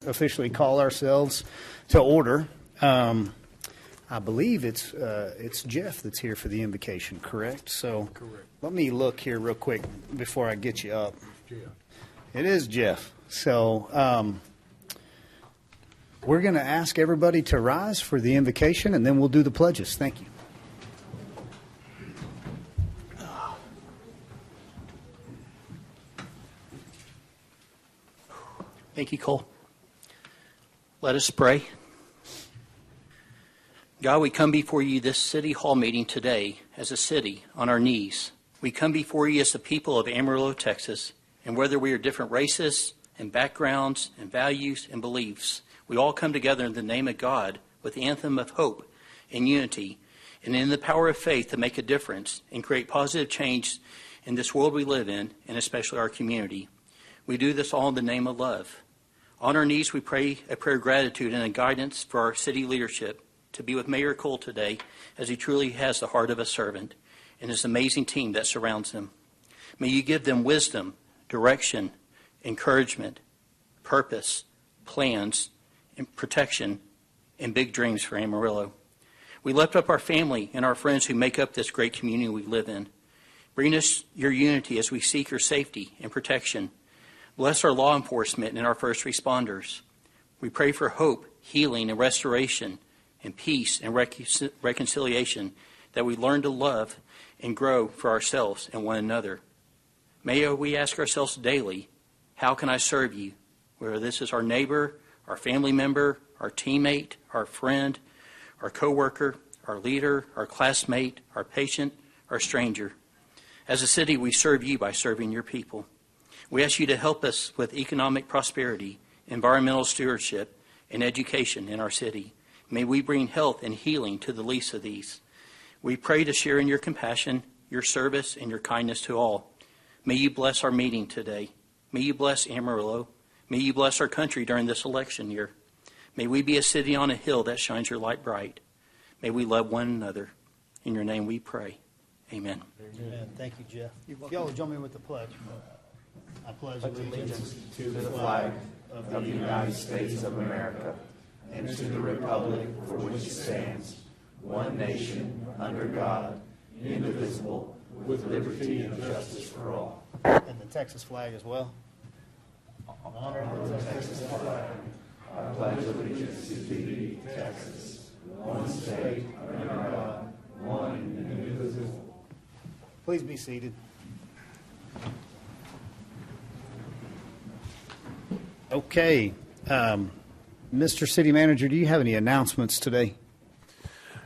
Officially call ourselves to order. I believe it's Jeff that's here for the invocation, correct? So Correct. let me look here real quick before I get you up. Yeah. It is Jeff. So we're going to ask everybody to rise for the invocation, and then we'll do the pledges. Thank you. Thank you, Cole. Let us pray. God, we come before you this City Hall meeting today as a city on our knees. We come before you as the people of Amarillo, Texas, and whether we are different races and backgrounds and values and beliefs, we all come together in the name of God with the anthem of hope and unity and in the power of faith to make a difference and create positive change in this world we live in, and especially our community. We do this all in the name of love. On our knees, we pray a prayer of gratitude and a guidance for our city leadership to be with Mayor Cole today, as he truly has the heart of a servant and his amazing team that surrounds him. May you give them wisdom, direction, encouragement, purpose, plans, and protection, and big dreams for Amarillo. We lift up our family and our friends who make up this great community we live in. Bring us your unity as we seek your safety and protection. Bless our law enforcement and our first responders. We pray for hope, healing, and restoration, and peace and reconciliation, that we learn to love and grow for ourselves and one another. May we ask ourselves daily, how can I serve you? Whether this is our neighbor, our family member, our teammate, our friend, our coworker, our leader, our classmate, our patient, our stranger. As a city, we serve you by serving your people. We ask you to help us with economic prosperity, environmental stewardship, and education in our city. May we bring health and healing to the least of these. We pray to share in your compassion, your service, and your kindness to all. May you bless our meeting today. May you bless Amarillo. May you bless our country during this election year. May we be a city on a hill that shines your light bright. May we love one another. In your name we pray. Amen. Amen. Thank you, Jeff. If y'all would join me with the pledge. I pledge allegiance to the flag of the United States of America and to the republic for which it stands, one nation, under God, indivisible, with liberty and justice for all. And the Texas flag as well. Honor the Texas flag. I pledge allegiance to thee, Texas, one state, under God, one and indivisible. Please be seated. Okay. Mr. City Manager, do you have any announcements today?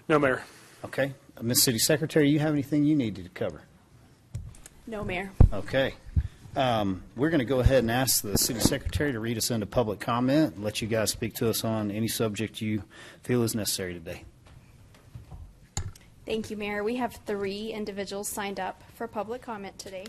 No, Mayor. Okay. Ms. City Secretary, do you have anything you need to cover? No, Mayor. Okay. We're going to go ahead and ask the City Secretary to read us into public comment and let you guys speak to us on any subject you feel is necessary today. Thank you, Mayor. We have 3 individuals signed up for public comment today.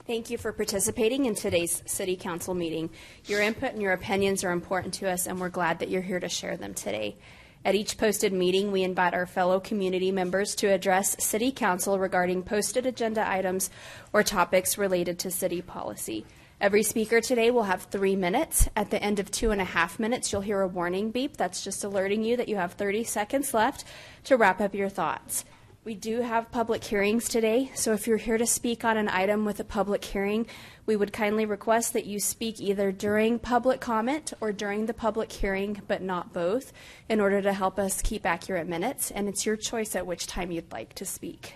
Thank you for participating in today's City Council meeting. Your input and your opinions are important to us, and we're glad that you're here to share them today. At each posted meeting, we invite our fellow community members to address City Council regarding posted agenda items or topics related to city policy. Every speaker today will have 3 minutes. At the end of 2.5 minutes, you'll hear a warning beep. That's just alerting you that you have 30 seconds left to wrap up your thoughts. We do have public hearings today, so if you're here to speak on an item with a public hearing, we would kindly request that you speak either during public comment or during the public hearing, but not both, in order to help us keep accurate minutes, and it's your choice at which time you'd like to speak.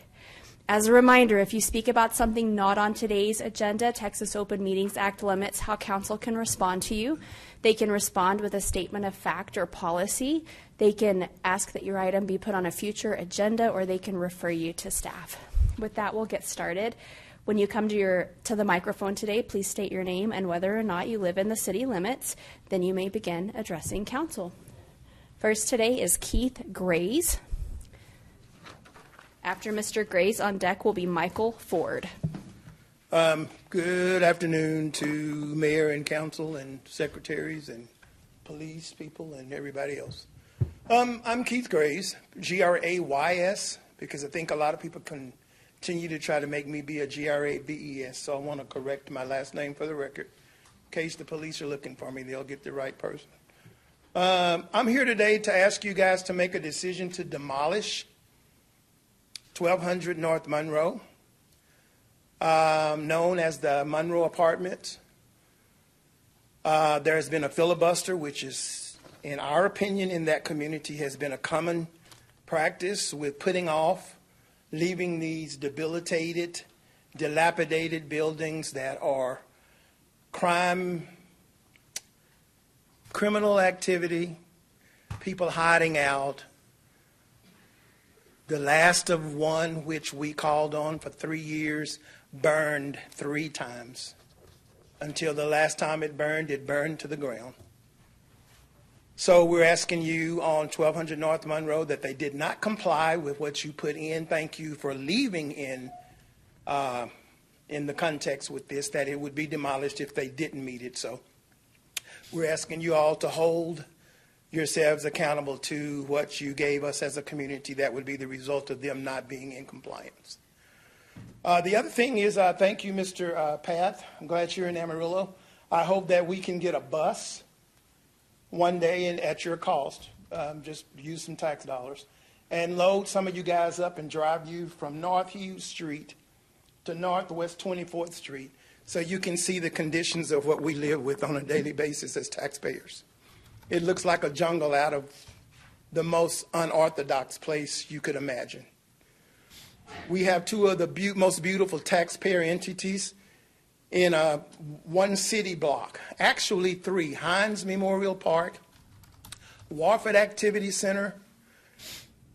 As a reminder, if you speak about something not on today's agenda, Texas Open Meetings Act limits how council can respond to you. They can respond with a statement of fact or policy. They can ask that your item be put on a future agenda, or they can refer you to staff. With that, we'll get started. When you come to the microphone today, please state your name and whether or not you live in the city limits. Then you may begin addressing council. First today is Keith Grays. After Mr. Grays, on deck will be Michael Ford. Good afternoon to Mayor and Council and secretaries and police people and everybody else. I'm Keith Graves, Grays, because I think a lot of people continue to try to make me be a Graves, so I want to correct my last name for the record. In case the police are looking for me, they'll get the right person. I'm here today to ask you guys to make a decision to demolish 1200 North Monroe, known as the Monroe Apartments. There has been a filibuster, which is, in our opinion, in that community has been a common practice with putting off, leaving these debilitated, dilapidated buildings that are criminal activity, people hiding out. The last of one, which we called on for 3 years, burned 3 times. Until the last time it burned to the ground. So we're asking you on 1200 North Monroe that they did not comply with what you put in. Thank you for leaving in the context with this, that it would be demolished if they didn't meet it. So we're asking you all to hold yourselves accountable to what you gave us as a community. That would be the result of them not being in compliance. The other thing is, thank you, Mr. Path. I'm glad you're in Amarillo. I hope that we can get a bus one day and at your cost. Just use some tax dollars and load some of you guys up and drive you from North Hughes Street to Northwest 24th Street so you can see the conditions of what we live with on a daily basis as taxpayers. It looks like a jungle out of the most unorthodox place you could imagine. We have 2 of the most beautiful taxpayer entities in one city block. Actually 3, Hines Memorial Park, Warford Activity Center,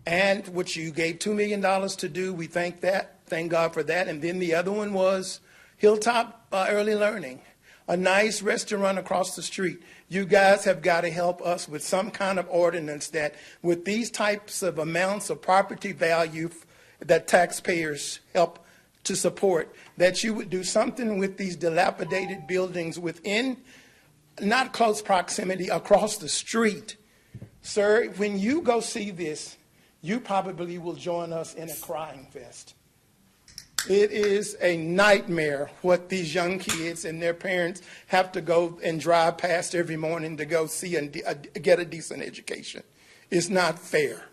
and which you gave $2 million to do. We thank God for that. And then the other one was Hilltop Early Learning, a nice restaurant across the street. You guys have got to help us with some kind of ordinance that with these types of amounts of property value that taxpayers help to support, that you would do something with these dilapidated buildings within, not close proximity, across the street. Sir, when you go see this, you probably will join us in a crying fest. It is a nightmare what these young kids and their parents have to go and drive past every morning to go see and get a decent education. It's not fair.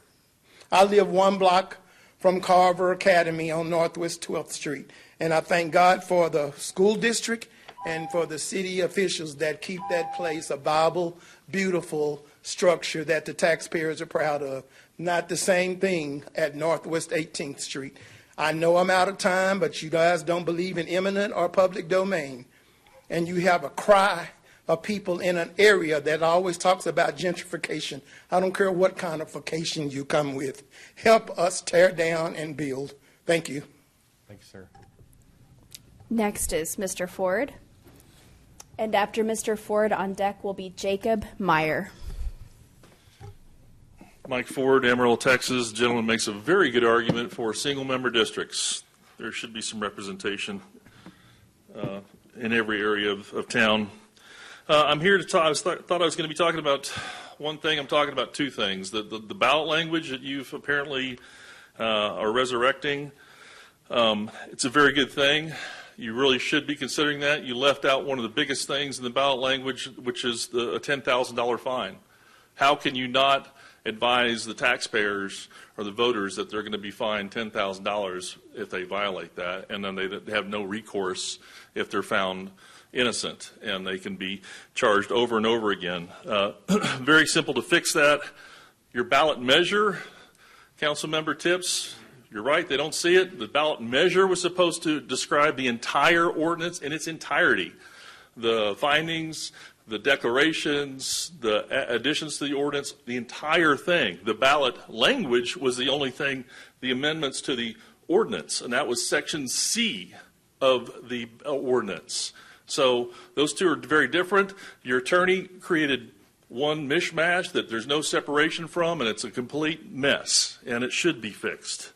I live 1 block from Carver Academy on Northwest 12th Street. And I thank God for the school district and for the city officials that keep that place a viable, beautiful structure that the taxpayers are proud of. Not the same thing at Northwest 18th Street. I know I'm out of time, but you guys don't believe in eminent or public domain. And you have a cry of people in an area that always talks about gentrification. I don't care what kind of vacation you come with. Help us tear down and build. Thank you. Thank you, sir. Next is Mr. Ford. And after Mr. Ford, on deck will be Jacob Meyer. Mike Ford, Amarillo, Texas. Gentleman makes a very good argument for single-member districts. There should be some representation in every area of town. I'm here to talk. I thought I was going to be talking about one thing. I'm talking about 2 things. The ballot language that you've apparently are resurrecting. It's a very good thing. You really should be considering that. You left out one of the biggest things in the ballot language, which is a $10,000 fine. How can you not advise the taxpayers or the voters that they're going to be fined $10,000 if they violate that, and then they have no recourse if they're found innocent, and they can be charged over and over again. Very simple to fix that. Your ballot measure, council member Tips, you're right, they don't see it. The ballot measure was supposed to describe the entire ordinance in its entirety. The findings, the declarations, the additions to the ordinance, the entire thing. The ballot language was the only thing, the amendments to the ordinance, and that was section C of the ordinance. So those 2 are very different. Your attorney created one mishmash that there's no separation from, and it's a complete mess, and it should be fixed.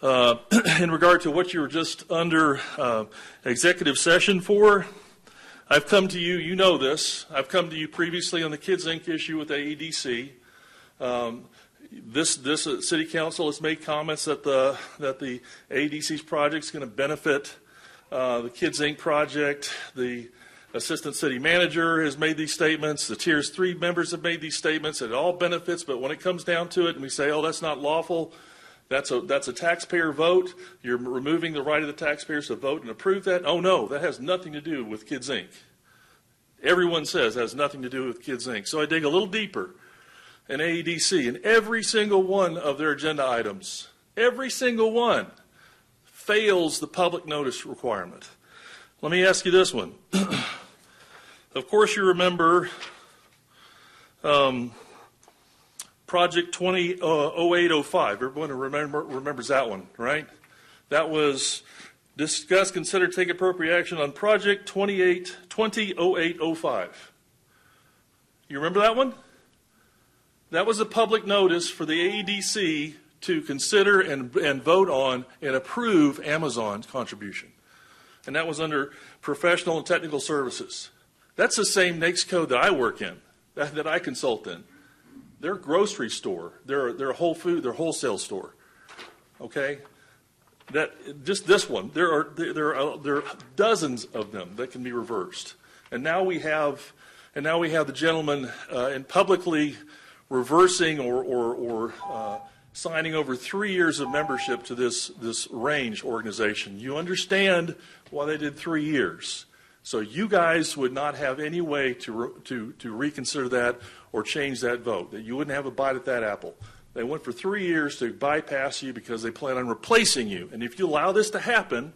In regard to what you were just under executive session for, I've come to you, you know this, I've come to you previously on the Kids Inc. issue with AEDC. This city council has made comments that the ADC's project is going to benefit the Kids Inc. project. The assistant city manager has made these statements. The Tiers 3 members have made these statements. It all benefits, but when it comes down to it and we say, oh, that's not lawful, that's a taxpayer vote. You're removing the right of the taxpayers to vote and approve that. Oh, no, that has nothing to do with Kids Inc. Everyone says it has nothing to do with Kids Inc. So I dig a little deeper in AEDC, and every single one of their agenda items, every single one, fails the public notice requirement. Let me ask you this one. Of course, you remember Project 200805. Everyone remembers that one, right? That was discuss, consider, take appropriate action on Project 200805. You remember that one? That was a public notice for the AEDC to consider and vote on and approve Amazon's contribution. And that was under professional and technical services. That's the same NAICS code that I work in, that I consult in. They're a grocery store. They're a Whole Food, they're a wholesale store. Okay? That just this one. There are dozens of them that can be reversed. And now we have the gentleman in publicly reversing or signing over 3 years of membership to this range organization. You understand why they did 3 years. So you guys would not have any way to reconsider that or change that vote, that you wouldn't have a bite at that apple. They went for 3 years to bypass you because they plan on replacing you. And if you allow this to happen,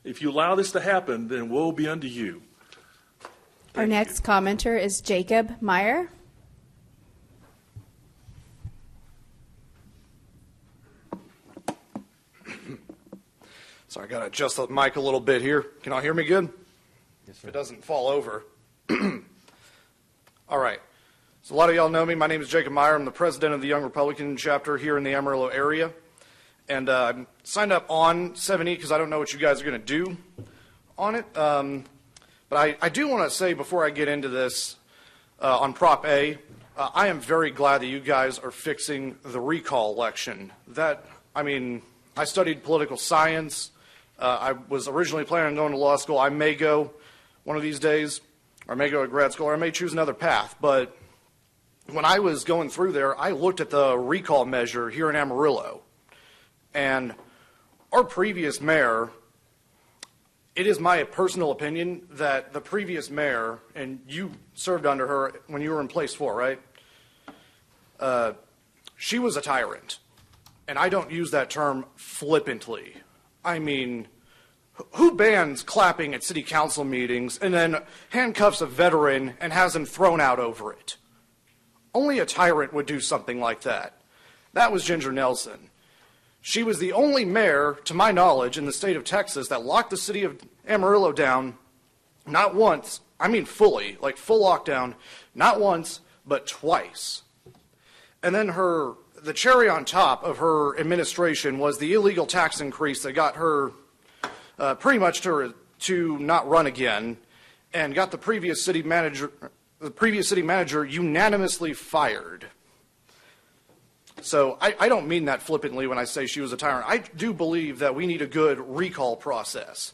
then woe be unto you. Our next commenter is Jacob Meyer. Sorry, I got to adjust the mic a little bit here. Can all hear me good? Yes, sir. If it doesn't fall over. All right. So a lot of y'all know me. My name is Jacob Meyer. I'm the president of the Young Republican chapter here in the Amarillo area. And I'm signed up on 7E because I don't know what you guys are going to do on it. But I do want to say before I get into this on Prop A, I am very glad that you guys are fixing the recall election. I studied political science. I was originally planning on going to law school. I may go one of these days, or I may go to grad school, or I may choose another path. But when I was going through there, I looked at the recall measure here in Amarillo. And our previous mayor, it is my personal opinion that the previous mayor, and you served under her when you were in place 4, right? She was a tyrant. And I don't use that term flippantly. I mean, who bans clapping at city council meetings and then handcuffs a veteran and has him thrown out over it? Only a tyrant would do something like that. That was Ginger Nelson. She was the only mayor, to my knowledge, in the state of Texas that locked the city of Amarillo down, not once, I mean fully, like full lockdown, not once, but twice. And then the cherry on top of her administration was the illegal tax increase that got her pretty much to not run again, and got the previous city manager unanimously fired. So I don't mean that flippantly when I say she was a tyrant. I do believe that we need a good recall process.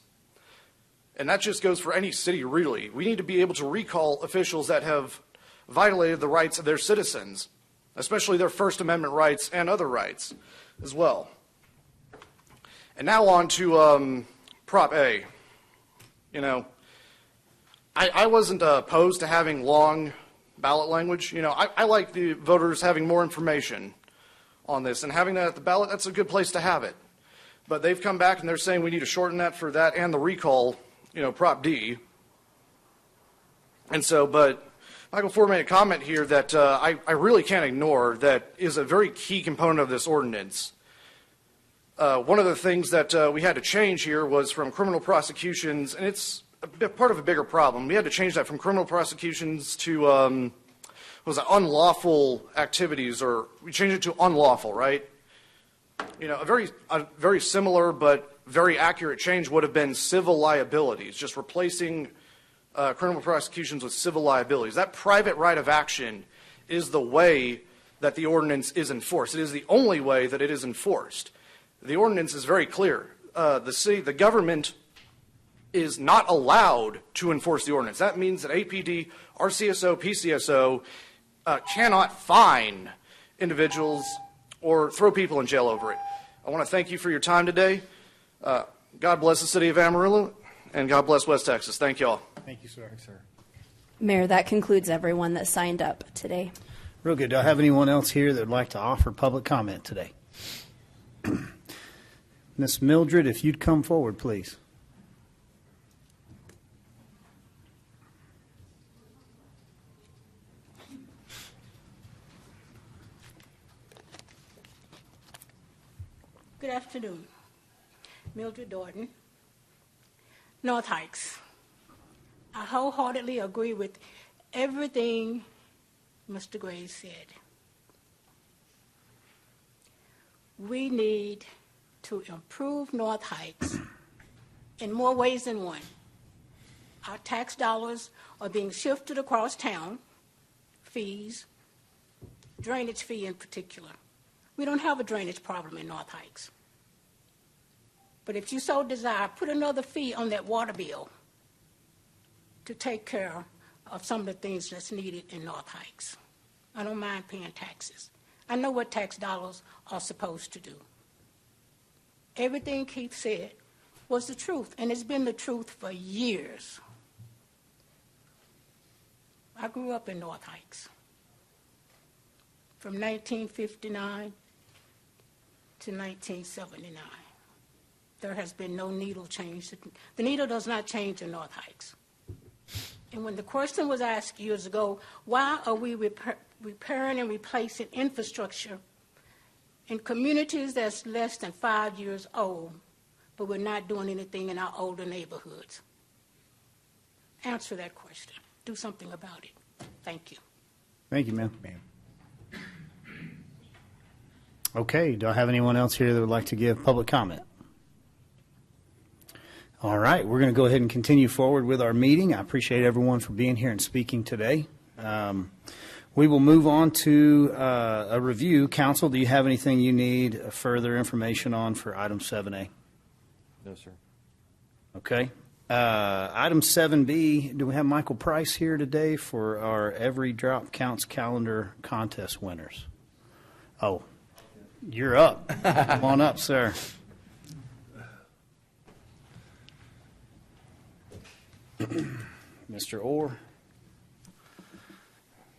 And that just goes for any city, really. We need to be able to recall officials that have violated the rights of their citizens, especially their First Amendment rights and other rights as well. And now on to Prop A. You know, I wasn't opposed to having long ballot language. You know, I like the voters having more information on this, and having that at the ballot, that's a good place to have it. But they've come back and they're saying we need to shorten that for that and the recall, you know, Prop D. And so, but Michael Ford made a comment here that I really can't ignore that is a very key component of this ordinance. One of the things that we had to change here was from criminal prosecutions, and it's part of a bigger problem. We had to change that from criminal prosecutions to unlawful activities, or we changed it to unlawful, right? You know, a very similar but very accurate change would have been civil liabilities, just replacing criminal prosecutions with civil liabilities. That private right of action is the way that the ordinance is enforced. It is the only way that it is enforced. The ordinance is very clear. The government is not allowed to enforce the ordinance. That means that APD, RCSO, PCSO cannot fine individuals or throw people in jail over it. I want to thank you for your time today. God bless the city of Amarillo, and God bless West Texas. Thank you all. Thank you, sir. Thanks, sir. Mayor, that concludes everyone that signed up today. Real good. Do I have anyone else here that would like to offer public comment today? Miss Mildred, if you'd come forward, please. Good afternoon. Mildred Dorton, North Heights. I wholeheartedly agree with everything Mr. Gray said. We need to improve North Heights in more ways than one. Our tax dollars are being shifted across town, fees, drainage fee in particular. We don't have a drainage problem in North Heights. But if you so desire, put another fee on that water bill to take care of some of the things that's needed in North Heights. I don't mind paying taxes. I know what tax dollars are supposed to do. Everything Keith said was the truth, and it's been the truth for years. I grew up in North Heights from 1959 to 1979. There has been no needle change. The needle does not change in North Heights. And when the question was asked years ago, why are we repairing and replacing infrastructure in communities that's less than 5 years old, but we're not doing anything in our older neighborhoods? Answer that question. Do something about it. Thank you. Thank you, ma'am. Okay, do I have anyone else here that would like to give public comment? All right, we're going to go ahead and continue forward with our meeting. I appreciate everyone for being here and speaking today. We will move on to a review. Council, do you have anything you need further information on for item 7A? No, sir. Okay. Item 7B, do we have Michael Price here today for our Every Drop Counts calendar contest winners? Oh, you're up. Come on up, sir. Mr. Orr.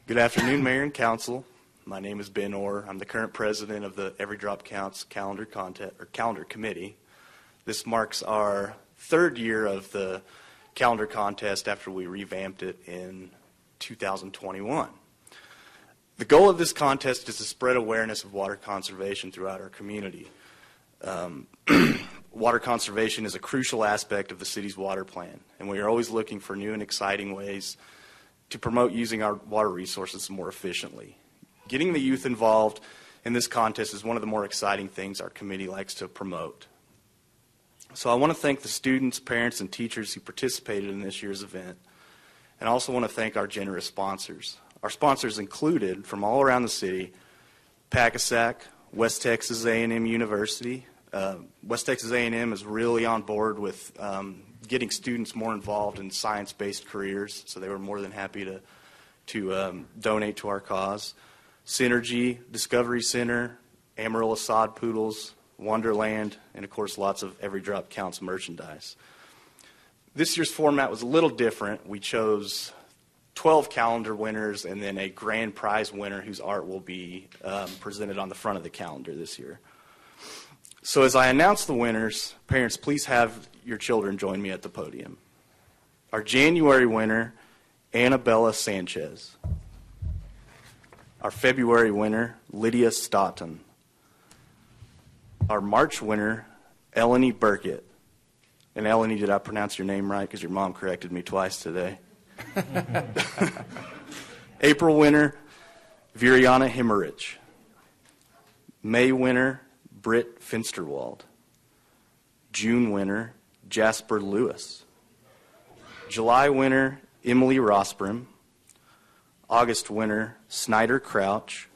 Good afternoon, Mayor and Council. My name is Ben Orr. I'm the current president of the Every Drop Counts calendar committee. This marks our third year of the calendar contest after we revamped it in 2021. The goal of this contest is to spread awareness of water conservation throughout our community. Water conservation is a crucial aspect of the city's water plan, and we are always looking for new and exciting ways to promote using our water resources more efficiently. Getting the youth involved in this contest is one of the more exciting things our committee likes to promote. So I want to thank the students, parents, and teachers who participated in this year's event, and I also want to thank our generous sponsors. Our sponsors included, from all around the city, Paccasac, West Texas A&M University. West Texas A&M is really on board with getting students more involved in science-based careers, so they were more than happy to donate to our cause. Synergy, Discovery Center, Amarillo Sod Poodles, Wonderland, and of course lots of Every Drop Counts merchandise. This year's format was a little different. We chose 12 calendar winners and then a grand prize winner whose art will be presented on the front of the calendar this year. So as I announce the winners, parents, please have your children join me at the podium. Our January winner, Annabella Sanchez. Our February winner, Lydia Stoughton. Our March winner, Eleni Burkett. And Eleni, did I pronounce your name right? Because your mom corrected me twice today. April winner, Viriana Himmerich. May winner, Britt Finsterwald. June winner, Jasper Lewis. July winner, Emily Rosbrim. August winner, Snyder Crouch.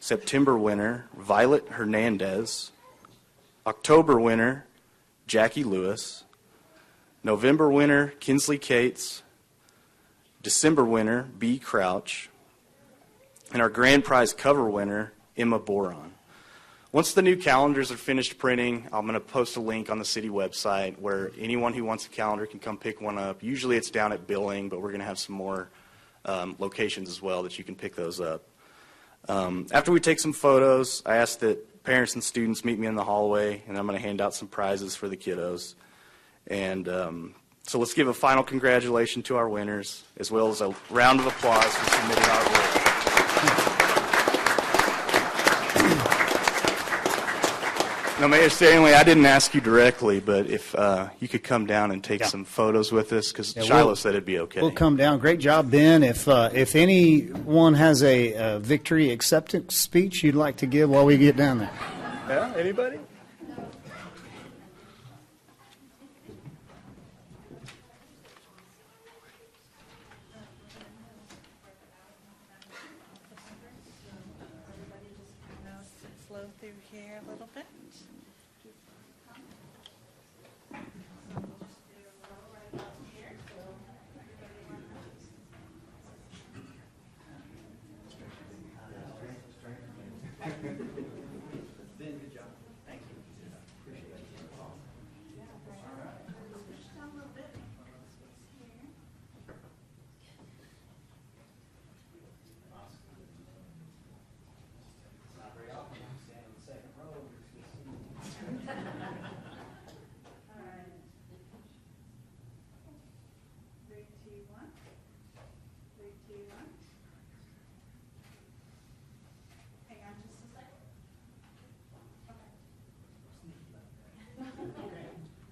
September winner, Violet Hernandez. October winner, Jackie Lewis. November winner, Kinsley Cates. December winner, B. Crouch. And our grand prize cover winner, Emma Boron. Once the new calendars are finished printing, I'm going to post a link on the city website where anyone who wants a calendar can come pick one up. Usually it's down at Billing, but we're going to have some more locations as well that you can pick those up. After we take some photos, I ask that parents and students meet me in the hallway, and I'm going to hand out some prizes for the kiddos. And so let's give a final congratulations to our winners, as well as a round of applause for submitting our work. Now, Mayor Stanley, I didn't ask you directly, but if you could come down and take some photos with us, because Shiloh said it'd be okay. We'll come down. Great job, Ben. If anyone has a victory acceptance speech you'd like to give while we get down there. Yeah, anybody? Flow through here a little bit.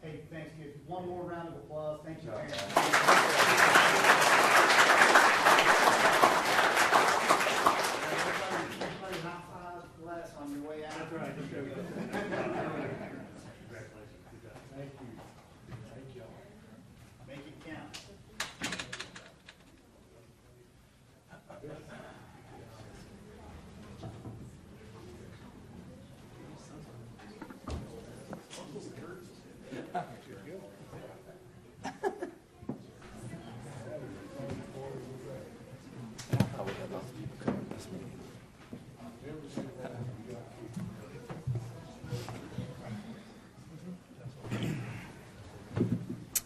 Hey, thanks. One more round of applause. Thank you, parents. Everybody high five Les on your way out. That's right. Congratulations. Thank you. Thank you. Make it count.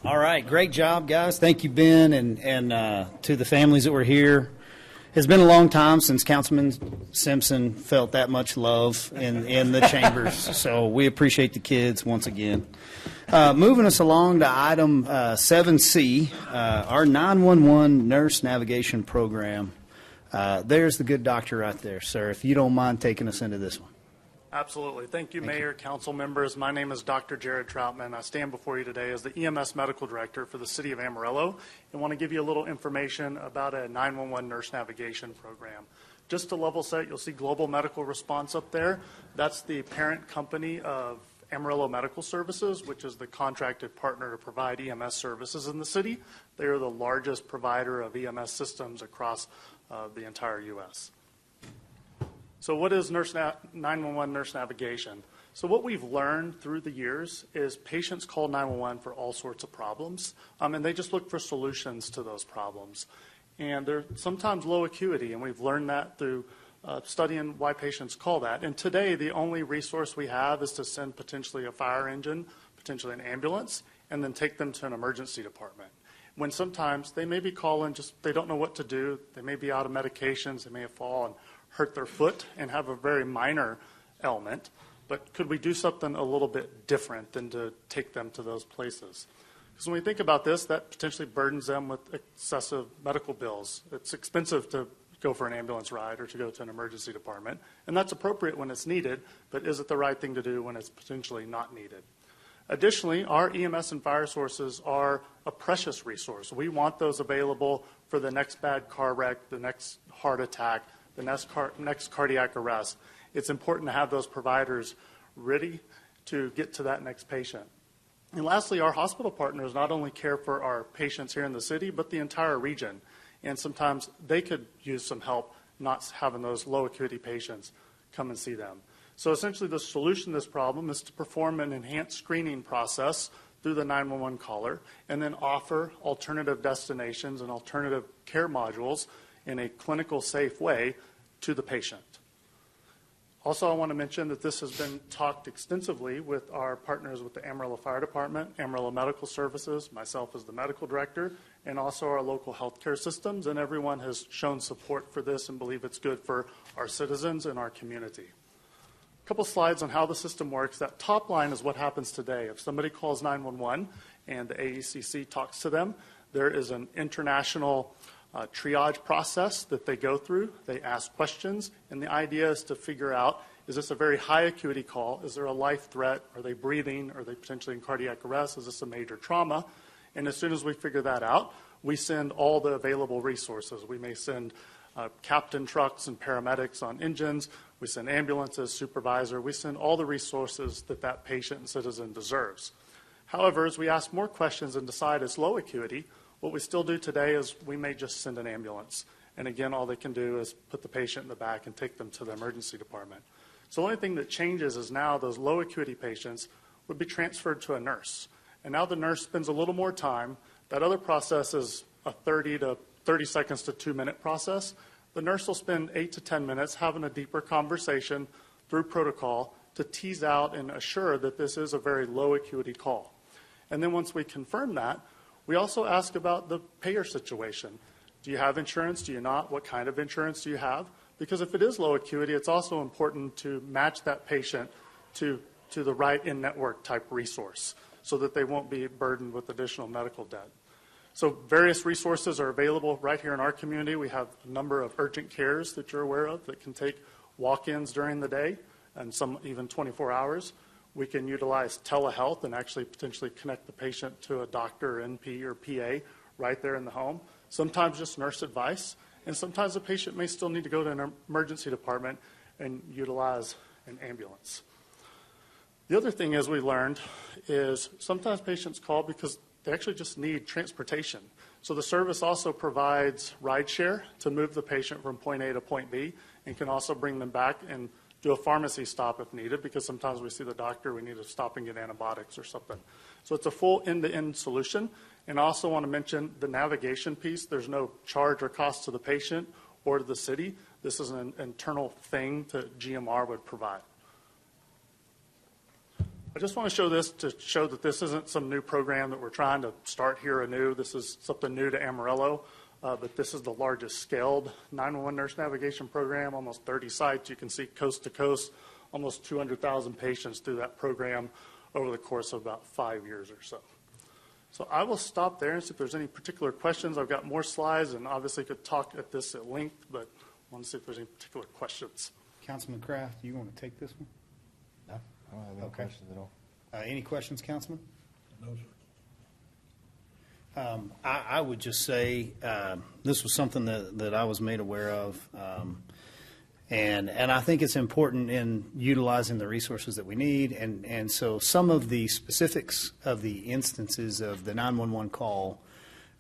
All right, great job, guys. Thank you, Ben, and to the families that were here. It's been a long time since Councilman Simpson felt that much love in the chambers, so we appreciate the kids once again. Moving us along to item 7C, our 911 nurse navigation program. There's the good doctor right there, sir, if you don't mind taking us into this one. Absolutely. Thank you, Mayor, council members. My name is Dr. Jared Troutman. I stand before you today as the EMS Medical Director for the City of Amarillo and want to give you a little information about a 911 nurse navigation program. Just to level set, you'll see Global Medical Response up there. That's the parent company of Amarillo Medical Services, which is the contracted partner to provide EMS services in the city. They are the largest provider of EMS systems across the entire U.S. So what is 911 nurse navigation? So what we've learned through the years is patients call 911 for all sorts of problems, and they just look for solutions to those problems. And they're sometimes low acuity, and we've learned that through studying why patients call that. And today, the only resource we have is to send potentially a fire engine, potentially an ambulance, and then take them to an emergency department. When sometimes they may be calling, just they don't know what to do. They may be out of medications. They may have fallen, hurt their foot, and have a very minor ailment. But could we do something a little bit different than to take them to those places? Because when we think about this, that potentially burdens them with excessive medical bills. It's expensive to go for an ambulance ride or to go to an emergency department. And that's appropriate when it's needed, but is it the right thing to do when it's potentially not needed? Additionally, our EMS and fire sources are a precious resource. We want those available for the next bad car wreck, the next heart attack, the next cardiac arrest. It's important to have those providers ready to get to that next patient. And lastly, our hospital partners not only care for our patients here in the city, but the entire region. And sometimes they could use some help not having those low acuity patients come and see them. So essentially the solution to this problem is to perform an enhanced screening process through the 911 caller and then offer alternative destinations and alternative care modules in a clinical safe way to the patient. Also, I want to mention that this has been talked extensively with our partners with the Amarillo Fire Department, Amarillo Medical Services, myself as the medical director, and also our local healthcare systems, and everyone has shown support for this and believe it's good for our citizens and our community. A couple slides on how the system works. That top line is what happens today. If somebody calls 911 and the AECC talks to them, there is an international triage process that they go through. They ask questions, and the idea is to figure out, is this a very high acuity call? Is there a life threat? Are they breathing? Are they potentially in cardiac arrest? Is this a major trauma? And as soon as we figure that out, we send all the available resources. We may send captain trucks and paramedics on engines. We send ambulances, supervisor. We send all the resources that that patient and citizen deserves. However, as we ask more questions and decide it's low acuity, what we still do today is we may just send an ambulance. And again, all they can do is put the patient in the back and take them to the emergency department. So the only thing that changes is now those low acuity patients would be transferred to a nurse. And now the nurse spends a little more time. That other process is a 30 seconds to 2-minute process. The nurse will spend 8 to 10 minutes having a deeper conversation through protocol to tease out and assure that this is a very low acuity call. And then once we confirm that, we also ask about the payer situation. Do you have insurance? Do you not? What kind of insurance do you have? Because if it is low acuity, it's also important to match that patient to the right in-network type resource so that they won't be burdened with additional medical debt. So various resources are available right here in our community. We have a number of urgent cares that you're aware of that can take walk-ins during the day and some even 24 hours. We can utilize telehealth and actually potentially connect the patient to a doctor, NP, or PA right there in the home. Sometimes just nurse advice, and sometimes the patient may still need to go to an emergency department and utilize an ambulance. The other thing, as we learned, is sometimes patients call because they actually just need transportation. So the service also provides rideshare to move the patient from point A to point B and can also bring them back and do a pharmacy stop if needed, because sometimes we see the doctor, we need to stop and get antibiotics or something. So it's a full end-to-end solution. And I also want to mention the navigation piece. There's no charge or cost to the patient or to the city. This is an internal thing that GMR would provide. I just want to show this to show that this isn't some new program that we're trying to start here anew. This is something new to Amarillo. But this is the largest scaled 911 nurse navigation program, almost 30 sites. You can see coast to coast, almost 200,000 patients through that program over the course of about 5 years or so. So I will stop there and see if there's any particular questions. I've got more slides and obviously could talk at this at length, but I want to see if there's any particular questions. Councilman Kraft, do you want to take this one? No, I don't have any questions at all. Any questions, Councilman? No, sir. I would just say this was something that I was made aware of, and I think it's important in utilizing the resources that we need, and so some of the specifics of the instances of the 911 call,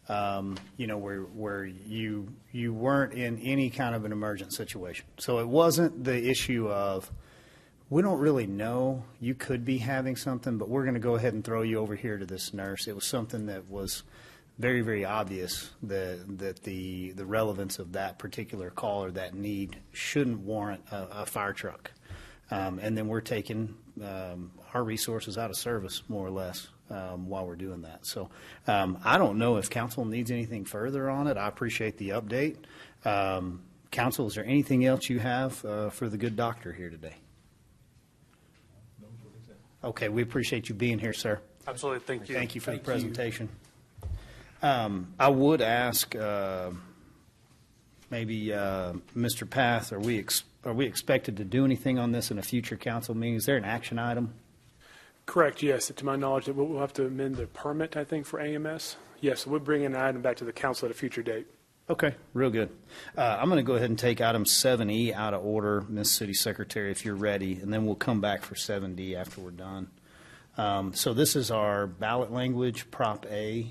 where you weren't in any kind of an emergent situation. So it wasn't the issue of, we don't really know, you could be having something, but we're going to go ahead and throw you over here to this nurse. It was something that was very, very obvious that the relevance of that particular call or that need shouldn't warrant a fire truck. And then we're taking our resources out of service, more or less, while we're doing that. So I don't know if council needs anything further on it. I appreciate the update. Council, is there anything else you have for the good doctor here today? Okay, we appreciate you being here, sir. Absolutely, thank you. Thank you for the presentation. I would ask maybe Mr. Path, are we expected to do anything on this in a future council meeting? Is there an action item? Correct, yes. To my knowledge, we'll have to amend the permit, I think, for AMS. Yes, we'll bring an item back to the council at a future date. Okay, real good. I'm going to go ahead and take item 7E out of order, Ms. City Secretary, if you're ready, and then we'll come back for 7D after we're done. So this is our ballot language, Prop A,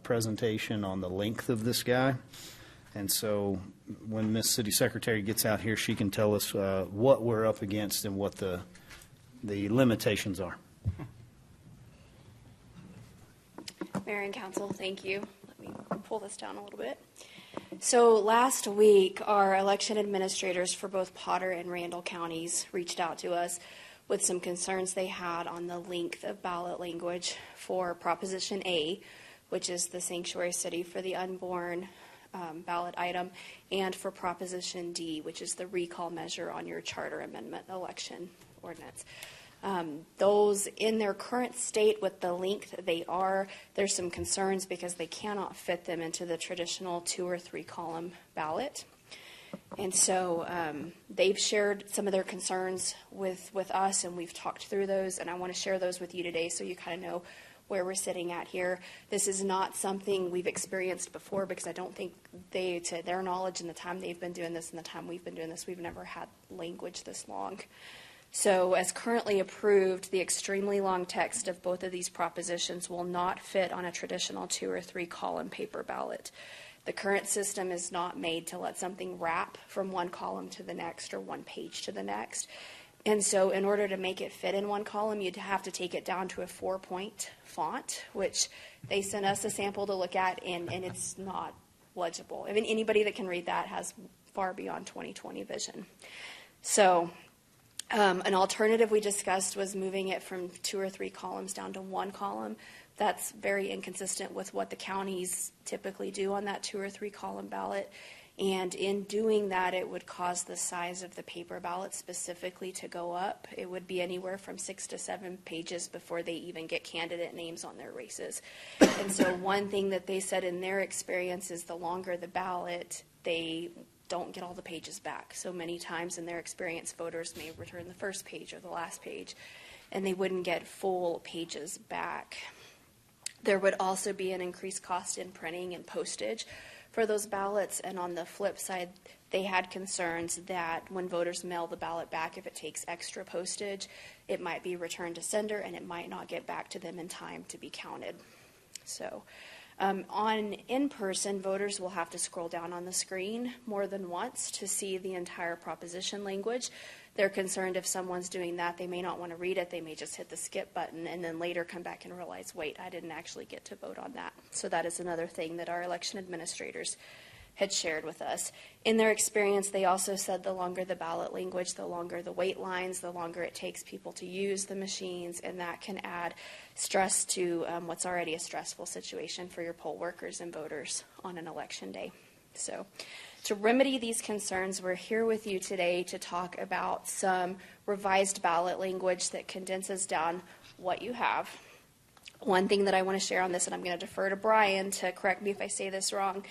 presentation on the length of this guy. And so when Miss City Secretary gets out here, she can tell us what we're up against and what the limitations are. Mayor and Council, thank you. Let me pull this down a little bit. So last week, our election administrators for both Potter and Randall counties reached out to us with some concerns they had on the length of ballot language for Proposition A, which is the sanctuary city for the unborn ballot item, and for Proposition D, which is the recall measure on your charter amendment election ordinance. Those in their current state with the length there's some concerns because they cannot fit them into the traditional 2 or 3 column ballot. And so they've shared some of their concerns with us, and we've talked through those, and I want to share those with you today so you kind of know where we're sitting at here. This is not something we've experienced before, because I don't think to their knowledge, in the time they've been doing this and the time we've been doing this, we've never had language this long. So as currently approved, the extremely long text of both of these propositions will not fit on a traditional 2 or 3 column paper ballot. The current system is not made to let something wrap from one column to the next or one page to the next. And so in order to make it fit in one column, you'd have to take it down to a 4-point font, which they sent us a sample to look at, and it's not legible. I mean, anybody that can read that has far beyond 20/20 vision. So an alternative we discussed was moving it from 2 or 3 columns down to 1 column. That's very inconsistent with what the counties typically do on that 2 or 3 column ballot. And in doing that, it would cause the size of the paper ballot specifically to go up. It would be anywhere from 6 to 7 pages before they even get candidate names on their races. And so one thing that they said in their experience is the longer the ballot, they don't get all the pages back. So many times in their experience, voters may return the first page or the last page, and they wouldn't get full pages back. There would also be an increased cost in printing and postage for those ballots, and on the flip side, they had concerns that when voters mail the ballot back, if it takes extra postage, it might be returned to sender and it might not get back to them in time to be counted. So on in-person, voters will have to scroll down on the screen more than once to see the entire proposition language. They're concerned if someone's doing that, they may not want to read it. They may just hit the skip button and then later come back and realize, wait, I didn't actually get to vote on that. So that is another thing that our election administrators had shared with us. In their experience, they also said the longer the ballot language, the longer the wait lines, the longer it takes people to use the machines, and that can add stress to what's already a stressful situation for your poll workers and voters on an election day. So to remedy these concerns, we're here with you today to talk about some revised ballot language that condenses down what you have. One thing that I want to share on this, and I'm going to defer to Brian to correct me if I say this wrong,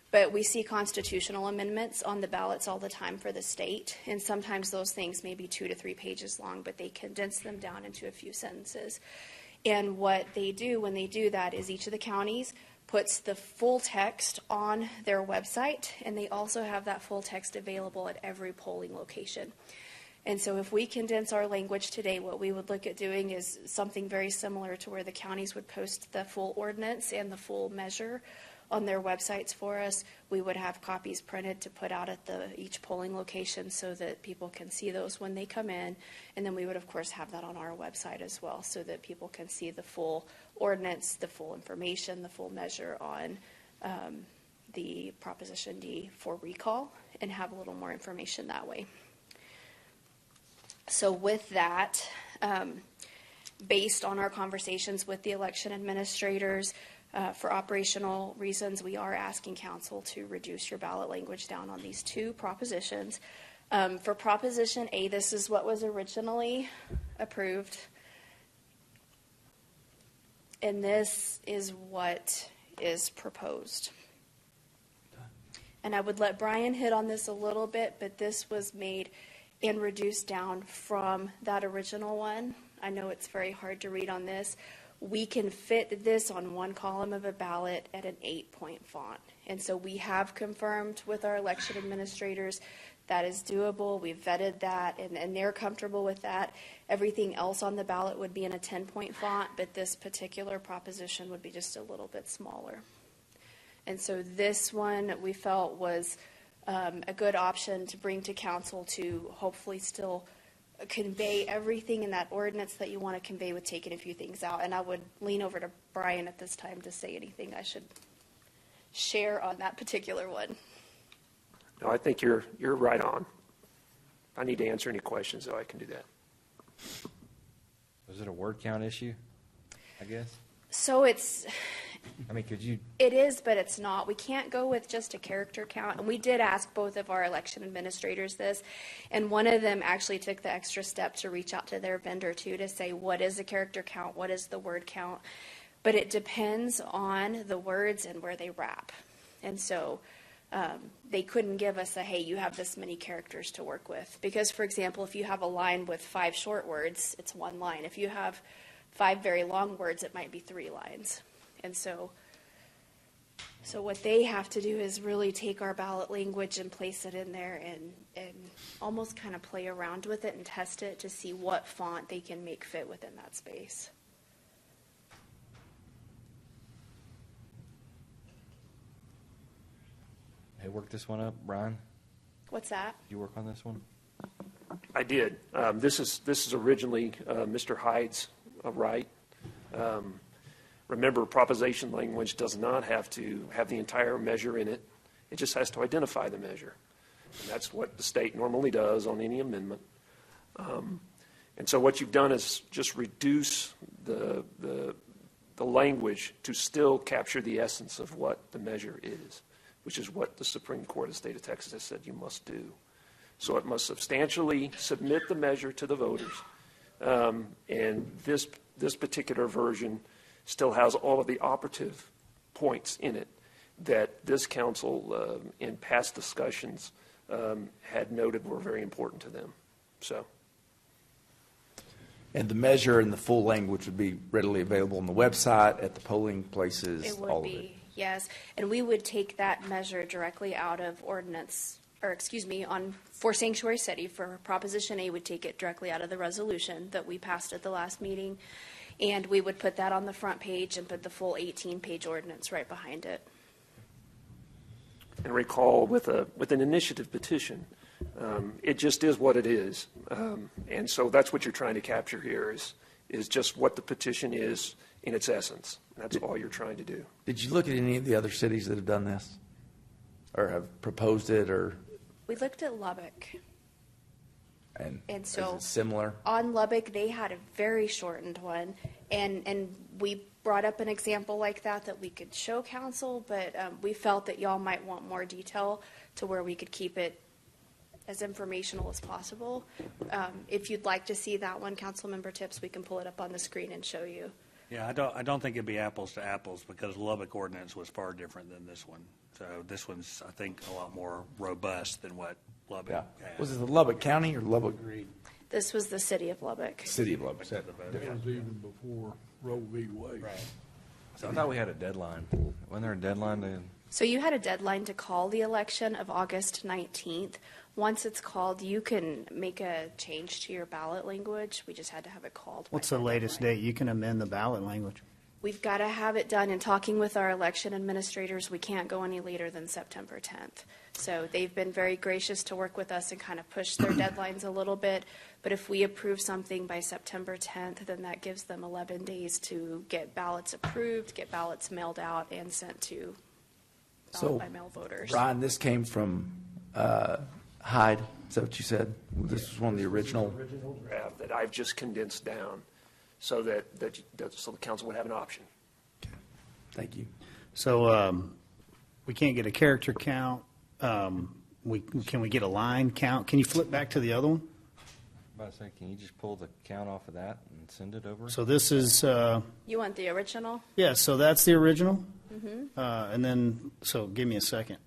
but we see constitutional amendments on the ballots all the time for the state, and sometimes those things may be 2 to 3 pages long, but they condense them down into a few sentences. And what they do when they do that is each of the counties puts the full text on their website, and they also have that full text available at every polling location. And so if we condense our language today, what we would look at doing is something very similar to where the counties would post the full ordinance and the full measure on their websites for us. We would have copies printed to put out at each polling location so that people can see those when they come in. And then we would, of course, have that on our website as well so that people can see the full ordinance, the full information, the full measure on the Proposition D for recall, and have a little more information that way. So with that, based on our conversations with the election administrators, for operational reasons, we are asking council to reduce your ballot language down on these 2 propositions. For Proposition A, this is what was originally approved, and this is what is proposed. And I would let Brian hit on this a little bit, but this was made and reduced down from that original one. I know it's very hard to read on this. We can fit this on 1 column of a ballot at an 8-point font. And so we have confirmed with our election administrators that is doable. We've vetted that, and they're comfortable with that. Everything else on the ballot would be in a 10-point font, but this particular proposition would be just a little bit smaller. And so this one we felt was a good option to bring to council to hopefully still convey everything in that ordinance that you want to convey with taking a few things out. And I would lean over to Brian at this time to say anything I should share on that particular one. No, I think you're right on. I need to answer any questions, so I can do that. Was it a word count issue, I guess? So I mean, could you? it is, but it's not. We can't go with just a character count. And we did ask both of our election administrators this, and one of them actually took the extra step to reach out to their vendor too to say, what is a character count? What is the word count? But it depends on the words and where they wrap. And so they couldn't give us a, hey, you have this many characters to work with. Because, for example, if you have a line with 5 short words, it's 1 line. If you have 5 very long words, it might be 3 lines. And so what they have to do is really take our ballot language and place it in there and almost kind of play around with it and test it to see what font they can make fit within that space. Hey, work this one up, Brian? What's that? Did you work on this one? I did. This is originally Mr. Hyde's right. Remember, proposition language does not have to have the entire measure in it. It just has to identify the measure. And that's what the state normally does on any amendment. And so what you've done is just reduce the language to still capture the essence of what the measure is, which is what the Supreme Court of the state of Texas has said you must do. So it must substantially submit the measure to the voters. And this particular version still has all of the operative points in it that this council, in past discussions, had noted were very important to them. So. And the measure and the full language would be readily available on the website, at the polling places, It would all be, of it. yes. And we would take that measure directly out of ordinance, or excuse me, for Sanctuary City, for Proposition A, would take it directly out of the resolution that we passed at the last meeting. And we would put that on the front page and put the full 18-page ordinance right behind it. And recall, with an initiative petition, it just is what it is. And so that's what you're trying to capture here is just what the petition is in its essence. That's all you're trying to do. Did you look at any of the other cities that have done this? Or have proposed it, or? We looked at Lubbock. And so is it similar? On Lubbock, they had a very shortened one, and we brought up an example like that we could show council, but we felt that y'all might want more detail to where we could keep it as informational as possible. If you'd like to see that one, Councilmember Tips, we can pull it up on the screen and show you. Yeah, I don't think it'd be apples to apples because Lubbock ordinance was far different than this one. So this one's, I think, a lot more robust than what Lubbock had. Was it the Lubbock County or Lubbock? This was the city of Lubbock. City of Lubbock. That was even before Roe v. Wade. Right. So I thought we had a deadline. Wasn't there a deadline to? So you had a deadline to call the election of August 19th. Once it's called, you can make a change to your ballot language. We just had to have it called. What's the latest date you can amend the ballot language? We've got to have it done. In talking with our election administrators, we can't go any later than September 10th. So they've been very gracious to work with us and kind of push their deadlines a little bit. But if we approve something by September 10th, then that gives them 11 days to get ballots approved, get ballots mailed out, and sent to ballot by mail voters. Brian, this came from Hyde. Is that what you said? This was one of the original Draft that I've just condensed down so that so the council would have an option. Okay. Thank you. So we can't get a character count. Can we get a line count? Can you flip back to the other one? I'm about to say, can you just pull the count off of that and send it over? So this is. You want the original? Yeah. So that's the original. Mm-hmm. And then, so give me a second.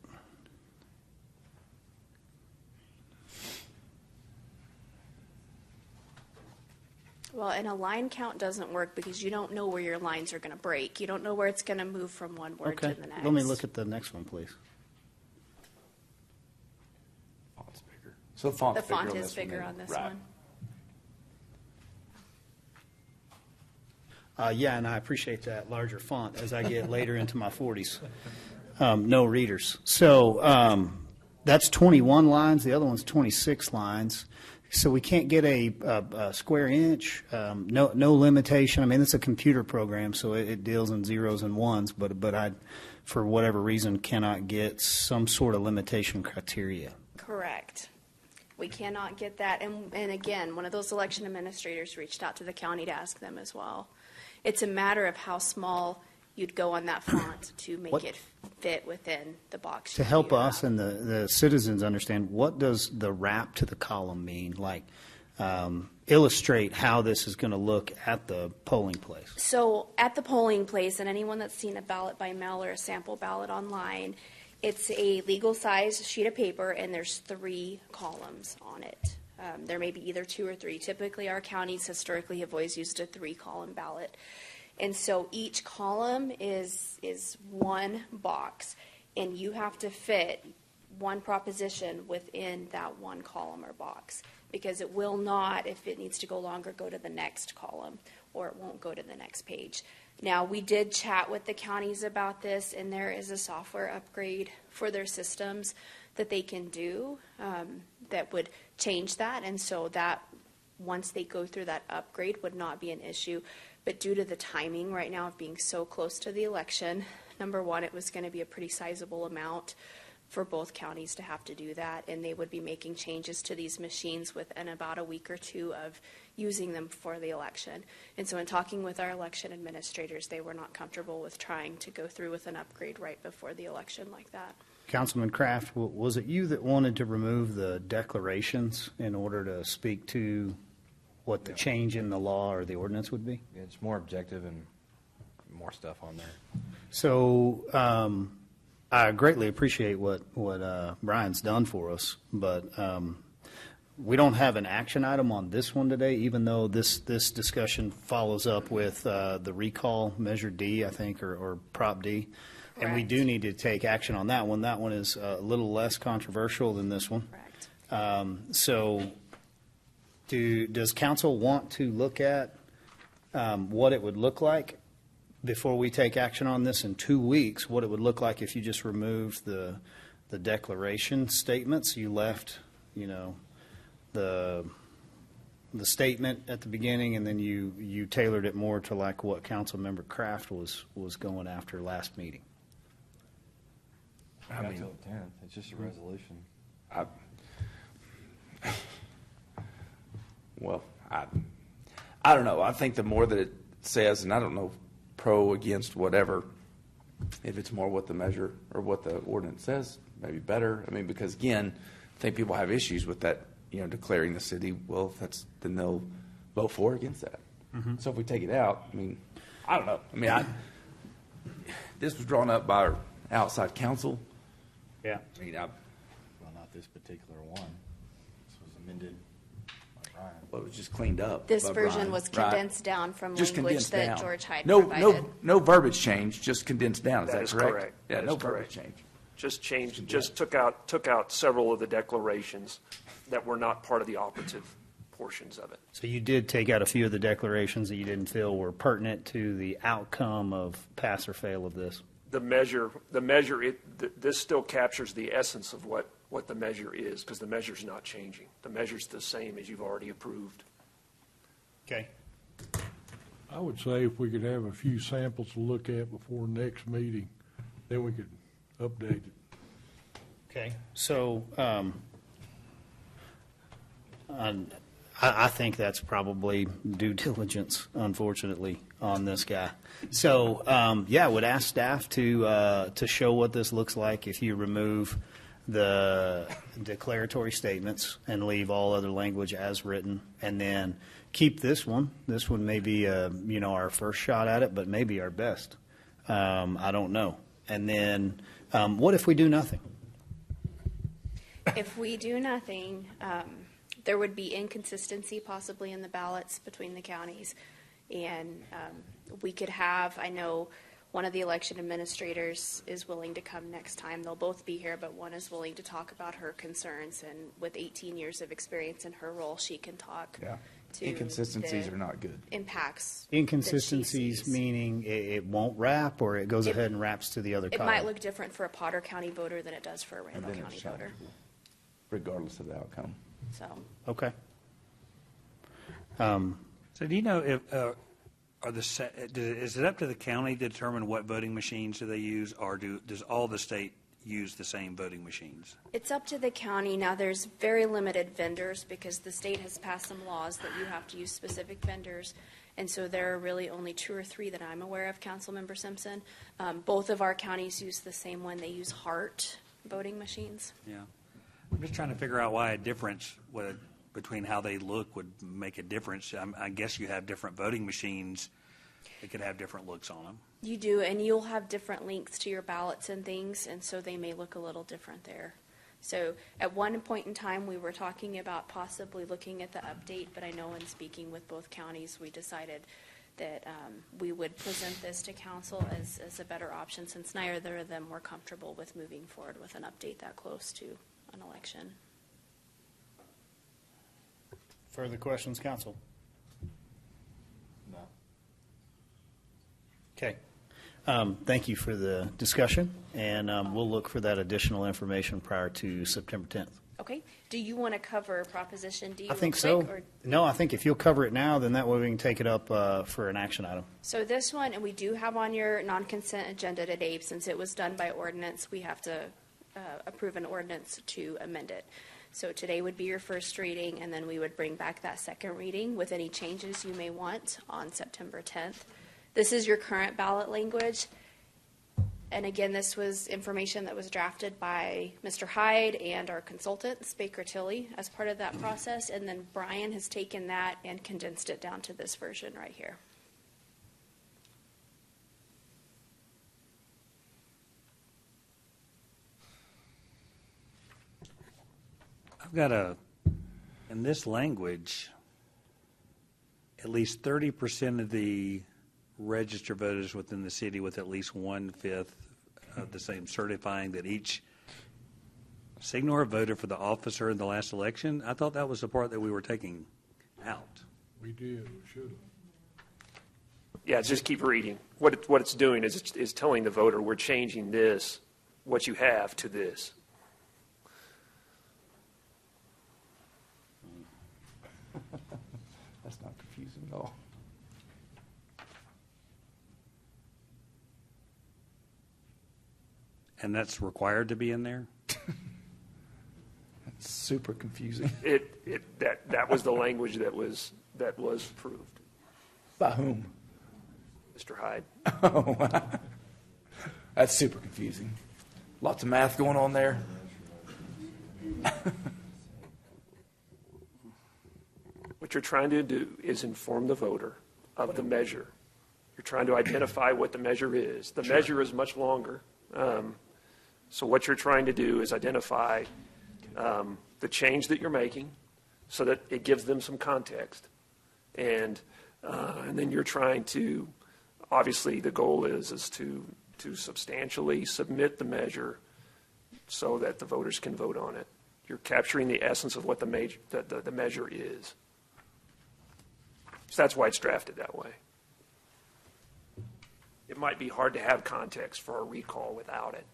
Well, and a line count doesn't work because you don't know where your lines are going to break. You don't know where it's going to move from one word Okay. to the next. Let me look at the next one, please. Font's bigger. So the font's The font bigger on is this one bigger than- on this right. one. Yeah, and I appreciate that larger font as I get later into my 40s. no readers. So that's 21 lines. The other one's 26 lines. So we can't get a square inch, no limitation. I mean, it's a computer program, so it deals in zeros and ones, but I, for whatever reason, cannot get some sort of limitation criteria. Correct. We cannot get that. And again, one of those election administrators reached out to the county to ask them as well. It's a matter of how small you'd go on that font to make it fit within the box. To help us and the citizens understand, what does the wrap to the column mean? Like, illustrate how this is going to look at the polling place. So at the polling place, and anyone that's seen a ballot by mail or a sample ballot online, it's a legal size sheet of paper, and there's 3 columns on it. There may be either 2 or 3. Typically, our counties historically have always used a 3-column ballot. And so each column is one box, and you have to fit one proposition within that one column or box, because it will not, if it needs to go longer, go to the next column, or it won't go to the next page. Now, we did chat with the counties about this, and there is a software upgrade for their systems that they can do that would change that, and so that once they go through that upgrade would not be an issue. But due to the timing right now of being so close to the election, number one, it was going to be a pretty sizable amount for both counties to have to do that, and they would be making changes to these machines within about a week or 2 of using them for the election. And so in talking with our election administrators, they were not comfortable with trying to go through with an upgrade right before the election like that. Councilman Kraft, was it you that wanted to remove the declarations in order to speak to what the change in the law or the ordinance would be? Yeah, it's more objective and more stuff on there. So I greatly appreciate what Brian's done for us, but we don't have an action item on this one today, even though this discussion follows up with the recall Measure D, I think, or Prop D. Correct. And we do need to take action on that one. That one is a little less controversial than this one. Correct. So does council want to look at what it would look like before we take action on this in 2 weeks, what it would look like if you just removed the declaration statements? You left, the statement at the beginning, and then you tailored it more to like what Councilmember Kraft was going after last meeting. I mean, until the 10th, it's just a resolution. Well, I don't know. I think the more that it says, and I don't know pro, against, whatever, if it's more what the measure or what the ordinance says, maybe better. I mean, because again, I think people have issues with that, declaring the city. Well, then they'll vote for or against that. Mm-hmm. So if we take it out, I mean, I don't know. I mean, this was drawn up by our outside counsel. Yeah. I mean, well, not this particular one. This was amended. Well, it was just cleaned up. This version was condensed down from just language that down. George Hyde provided. No verbiage change, just condensed down. Is that correct? Correct. Yeah, that no is verbiage correct. change. Just took out several of the declarations that were not part of the operative portions of it. So you did take out a few of the declarations that you didn't feel were pertinent to the outcome of pass or fail of this. The measure, this still captures the essence of what the measure is, because the measure's not changing. The measure's the same as you've already approved. Okay. I would say if we could have a few samples to look at before next meeting, then we could update it. Okay. So I think that's probably due diligence, unfortunately, on this guy. So I would ask staff to show what this looks like if you remove the declaratory statements and leave all other language as written, and then keep this one. This one may be our first shot at it, but maybe our best. I don't know. And then what if we do nothing? If we do nothing, there would be inconsistency possibly in the ballots between the counties, and we could have, I know one of the election administrators is willing to come next time. They'll both be here, but one is willing to talk about her concerns, and with 18 years of experience in her role, she can talk to Inconsistencies the are not good. impacts. that she Inconsistencies sees. meaning it won't wrap, or it goes ahead and wraps to the other It column? might look different for a Potter County voter than it does for a And Randall then County it's voter. regardless of the outcome. So Okay. So do you know if, is it up to the county to determine what voting machines do they use, or does all the state use the same voting machines? it's up to the county. Now, there's very limited vendors because the state has passed some laws that you have to use specific vendors. And so there are really only 2 or 3 that I'm aware of, Councilmember Simpson. Both of our counties use the same one. They use Hart voting machines. Yeah. I'm just trying to figure out why a difference between how they look would make a difference. I guess you have different voting machines that could have different looks on them. You do, and you'll have different links to your ballots and things, and so they may look a little different there. So at one point in time, we were talking about possibly looking at the update, but I know in speaking with both counties, we decided that we would present this to council as a better option, since neither of them were comfortable with moving forward with an update that close to an election. Further questions, council? No. Okay. Thank you for the discussion, and we'll look for that additional information prior to September 10th. Okay, do you want to cover Proposition D I think real so. quick, or- No, I think if you'll cover it now, then that way we can take it up for an action item. So this one, and we do have on your non-consent agenda today, since it was done by ordinance, we have to approve an ordinance to amend it. So today would be your first reading, and then we would bring back that second reading with any changes you may want on September 10th. This is your current ballot language. And again, this was information that was drafted by Mr. Hyde and our consultant, Baker Tilly, as part of that process. And then Brian has taken that and condensed it down to this version right here. I've got in this language, at least 30% of the registered voters within the city with at least 1/5 of the same certifying that each signor voted for the officer in the last election. I thought that was the part that we were taking out. We did, we should have. Yeah, just keep reading. What it's doing is telling the voter, we're changing this, what you have, to this. That's not confusing at all. And that's required to be in there? It's super confusing. That was the language that was approved. By whom? Mr. Hyde. Oh, that's super confusing. Lots of math going on there. What you're trying to do is inform the voter of the measure. You're trying to identify what the measure is. The measure is much longer. So what you're trying to do is identify the change that you're making so that it gives them some context. And then you're trying to, obviously the goal is to substantially submit the measure so that the voters can vote on it. You're capturing the essence of what the measure is. So that's why it's drafted that way. It might be hard to have context for a recall without it.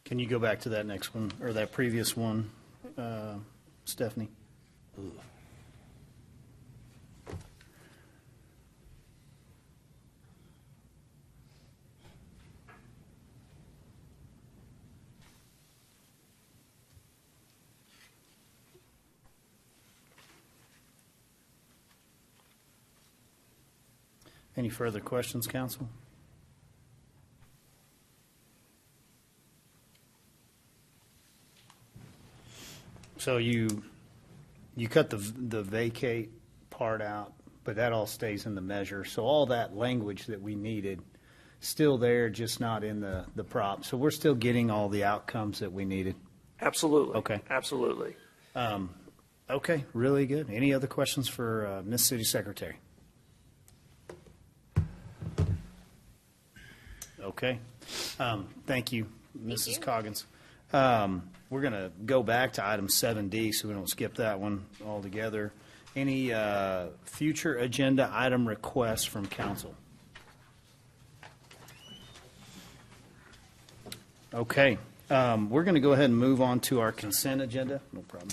Can you go back to that next one, or that previous one, Stephanie? Ugh. Any further questions, council? So you cut the vacate part out, but that all stays in the measure. So all that language that we needed, still there, just not in the prop. So we're still getting all the outcomes that we needed. Absolutely. Okay. Absolutely. Okay, really good. Any other questions for Ms. City Secretary? Okay. Thank you, Mrs. Coggins. We're going to go back to item 7D so we don't skip that one altogether. Any future agenda item requests from council? Okay. We're going to go ahead and move on to our consent agenda. No problem.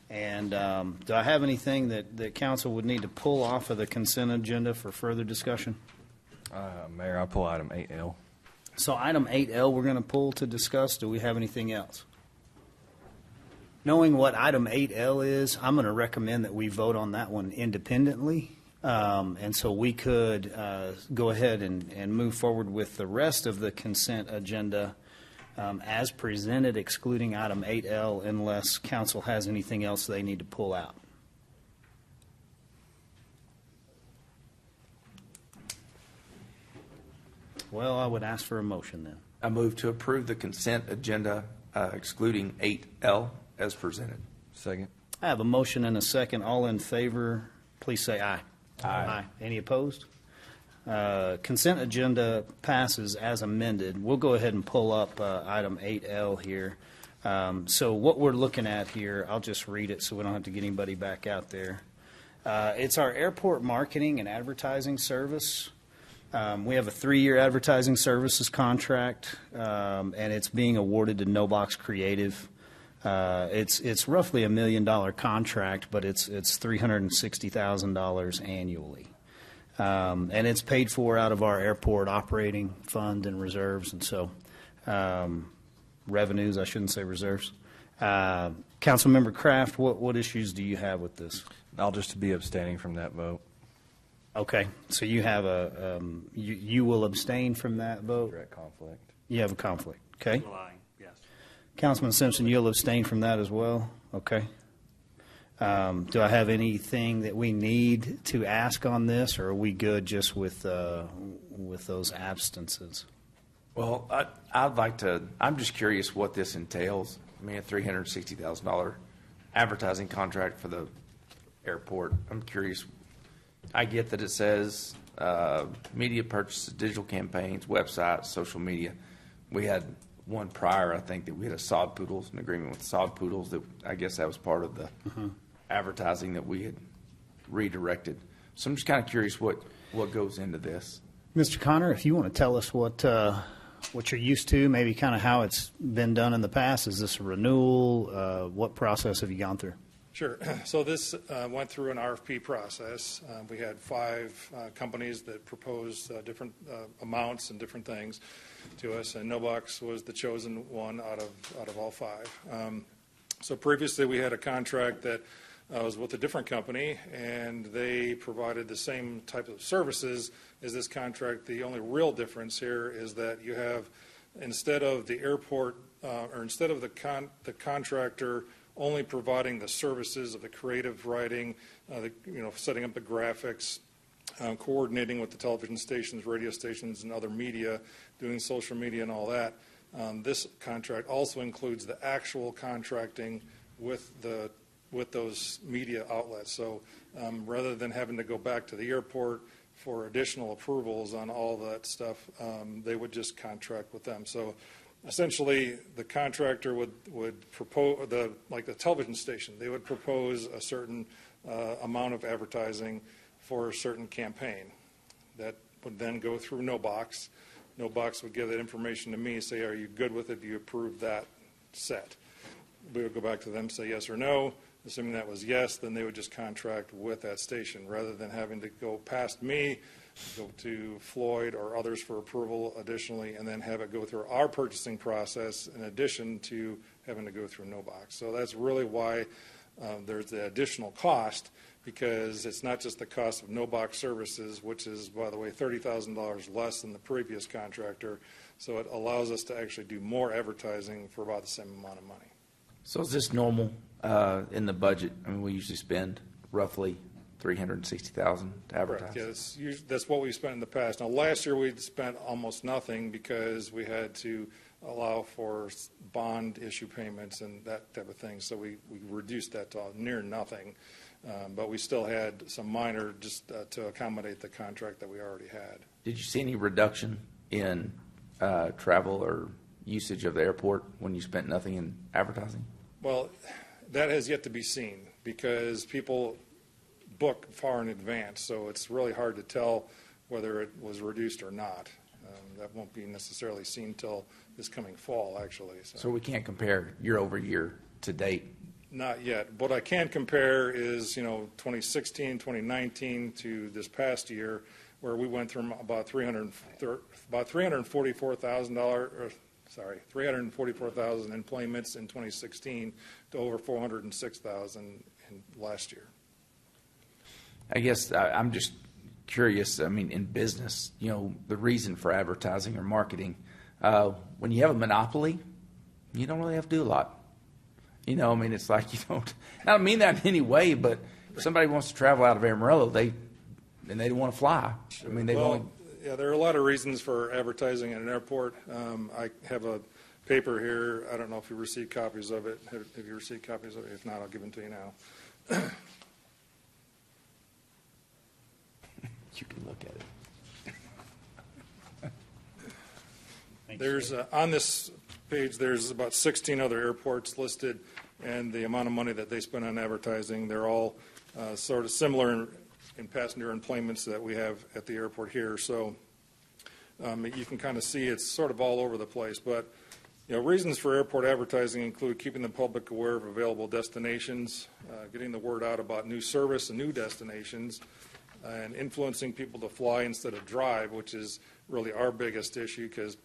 And do I have anything that council would need to pull off of the consent agenda for further discussion? Mayor, I'll pull item 8L. So item 8L we're going to pull to discuss. Do we have anything else? Knowing what item 8L is, I'm going to recommend that we vote on that one independently. And so we could go ahead and move forward with the rest of the consent agenda as presented, excluding item 8L, unless council has anything else they need to pull out. Well, I would ask for a motion then. I move to approve the consent agenda excluding 8L as presented. Second. I have a motion and a second. All in favor, please say aye. Aye. Any opposed? Consent agenda passes as amended. We'll go ahead and pull up item 8L here. So what we're looking at here, I'll just read it so we don't have to get anybody back out there. It's our airport marketing and advertising service. We have a 3-year advertising services contract, and it's being awarded to No Box Creative. It's roughly $1 million contract, but it's $360,000 annually. And it's paid for out of our airport operating fund and reserves, and so revenues, I shouldn't say reserves. Councilmember Kraft, what issues do you have with this? I'll just be abstaining from that vote. Okay, so you have you will abstain from that vote? Direct conflict. You have a conflict, okay? Yes. Councilman Simpson, you'll abstain from that as well? Okay. Do I have anything that we need to ask on this, or are we good just with those abstentions? Well, I'd like to, I'm just curious what this entails. I mean, a $360,000 advertising contract for the airport. I'm curious. I get that it says media purchases, digital campaigns, websites, social media. We had one prior, I think, that we had a Sod Poodles, an agreement with Sod Poodles that I guess that was part of the advertising that we had redirected. So I'm just kind of curious what goes into this. Mr. Connor, if you want to tell us what you're used to, maybe kind of how it's been done in the past. Is this a renewal? What process have you gone through? Sure. So this went through an RFP process. We had 5 companies that proposed different amounts and different things to us, and No Box was the chosen one out of all 5. So previously we had a contract that was with a different company, and they provided the same type of services as this contract. The only real difference here is that you have, instead of the airport, or instead of the contractor only providing the services of the creative writing, setting up the graphics, coordinating with the television stations, radio stations, and other media, doing social media and all that. This contract also includes the actual contracting with those media outlets. So rather than having to go back to the airport for additional approvals on all that stuff, they would just contract with them. So essentially, the contractor would propose, like the television station, they would propose a certain amount of advertising for a certain campaign that would then go through No Box. No Box would give that information to me, say, are you good with it? Do you approve that set? We would go back to them, say yes or no. Assuming that was yes, then they would just contract with that station rather than having to go past me, go to Floyd or others for approval additionally, and then have it go through our purchasing process in addition to having to go through No Box. So that's really why there's the additional cost, because it's not just the cost of No Box services, which is, by the way, $30,000 less than the previous contractor. So it allows us to actually do more advertising for about the same amount of money. So is this normal in the budget? I mean, we usually spend roughly $360,000 to advertise. Correct. Yeah, that's what we spent in the past. Now, last year we spent almost nothing because we had to allow for bond issue payments and that type of thing. So we reduced that to near nothing. But we still had some minor just to accommodate the contract that we already had. Did you see any reduction in travel or usage of the airport when you spent nothing in advertising? Well, that has yet to be seen because people book far in advance, so it's really hard to tell whether it was reduced or not. That won't be necessarily seen till this coming fall, actually. So we can't compare year over year to date? Not yet. What I can compare is, 2016, 2019 to this past year, where we went from about $344,000 employments in 2016 to over 406,000 in last year. I guess I'm just curious. I mean, in business, the reason for advertising or marketing, when you have a monopoly, you don't really have to do a lot. It's like you don't. I don't mean that in any way, but if somebody wants to travel out of Amarillo, they don't want to fly. Sure. Yeah, there are a lot of reasons for advertising at an airport. I have a paper here. I don't know if you received copies of it. Have you received copies of it? If not, I'll give them to you now. You can look at it. There's on this page, there's about 16 other airports listed, and the amount of money that they spend on advertising. They're all sort of similar in passenger employments that we have at the airport here. So you can kind of see it's sort of all over the place. But reasons for airport advertising include keeping the public aware of available destinations, getting the word out about new service and new destinations, and influencing people to fly instead of drive, which is really our biggest issue because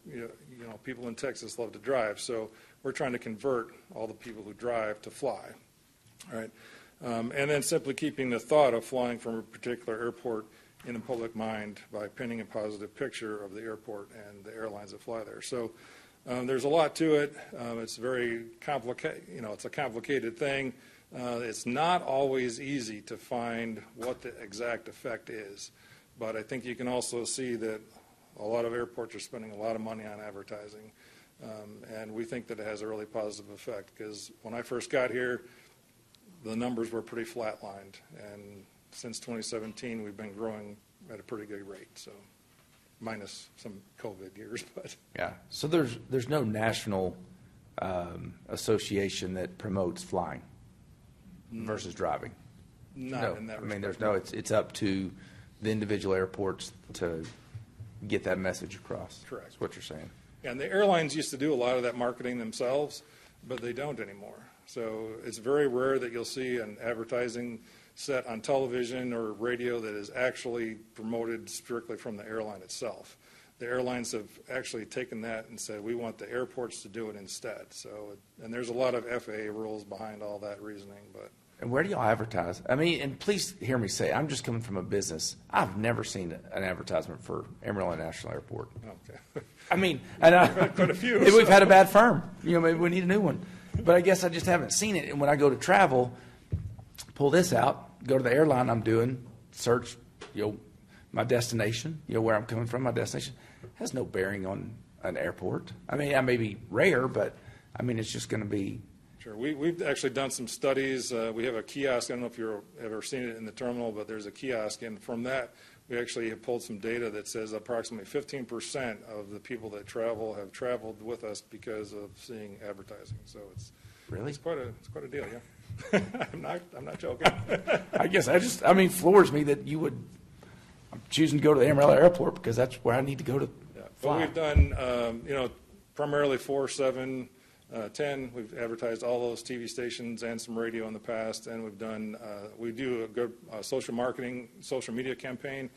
people in Texas love to drive. So we're trying to convert all the people who drive to fly. All right. And then simply keeping the thought of flying from a particular airport in the public mind by painting a positive picture of the airport and the airlines that fly there. So there's a lot to it. It's very complicated. It's a complicated thing. It's not always easy to find what the exact effect is, but I think you can also see that a lot of airports are spending a lot of money on advertising, and we think that it has a really positive effect because when I first got here, the numbers were pretty flatlined, and since 2017, we've been growing at a pretty good rate, so minus some COVID years. But yeah, so there's no national association that promotes flying versus driving. Not in that respect. There's no. It's up to the individual airports to get that message across. Correct. That's what you're saying. And the airlines used to do a lot of that marketing themselves, but they don't anymore. So it's very rare that you'll see an advertising set on television or radio that is actually promoted strictly from the airline itself. The airlines have actually taken that and said, we want the airports to do it instead. So, and there's a lot of FAA rules behind all that reasoning, but. And where do y'all advertise? And please hear me say, I'm just coming from a business. I've never seen an advertisement for Amarillo National Airport. Okay. Quite a few. We've had a bad firm. Maybe we need a new one. But I guess I just haven't seen it. And when I go to travel, pull this out, go to the airline I'm doing, search, my destination, where I'm coming from, my destination. It has no bearing on an airport. I may be rare, but it's just going to be. Sure. We've actually done some studies. We have a kiosk. I don't know if you've ever seen it in the terminal, but there's a kiosk. And from that, we actually have pulled some data that says approximately 15% of the people that travel have traveled with us because of seeing advertising. So it's quite a deal, yeah. I'm not joking. I guess floors me that you would. I'm choosing to go to the Amarillo Airport because that's where I need to go to fly. Well, we've done, primarily 4, 7, 10. We've advertised all those TV stations and some radio in the past, and we do a good social media campaign,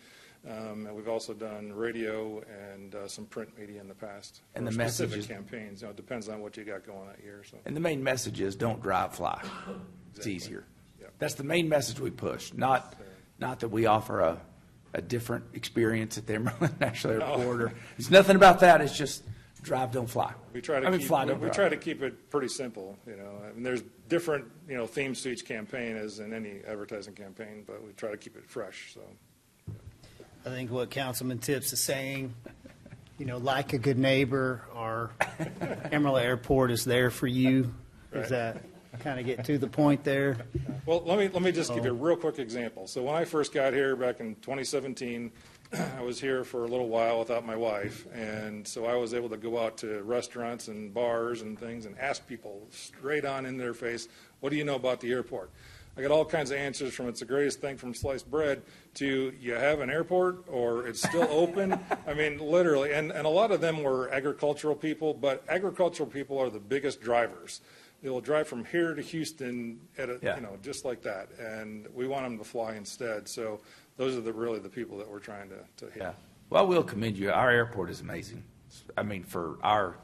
and we've also done radio and some print media in the past. And the specific campaigns, it depends on what you got going that year. So. And the main message is don't drive, fly. Exactly. It's easier. Yep. That's the main message we push, not that we offer a different experience at the Amarillo National Airport. Or, it's nothing about that. It's just drive, don't fly. We try to keep it pretty simple. There's different themes to each campaign as in any advertising campaign, but we try to keep it fresh. So, I think what Councilman Tips is saying, like a good neighbor, our Amarillo Airport is there for you. Right. Is that? kind of get to the point there. Well, let me just give you a real quick example. So when I first got here back in 2017, I was here for a little while without my wife, and so I was able to go out to restaurants and bars and things and ask people straight on in their face, what do you know about the airport? I got all kinds of answers from it's the greatest thing from sliced bread to you have an airport or it's still open. I mean, literally. And a lot of them were agricultural people, but agricultural people are the biggest drivers. They will drive from here to Houston at a, just like that. And we want them to fly instead. So those are really the people that we're trying to hit. Yeah. Well, I will commend you. Our airport is amazing. I mean, for our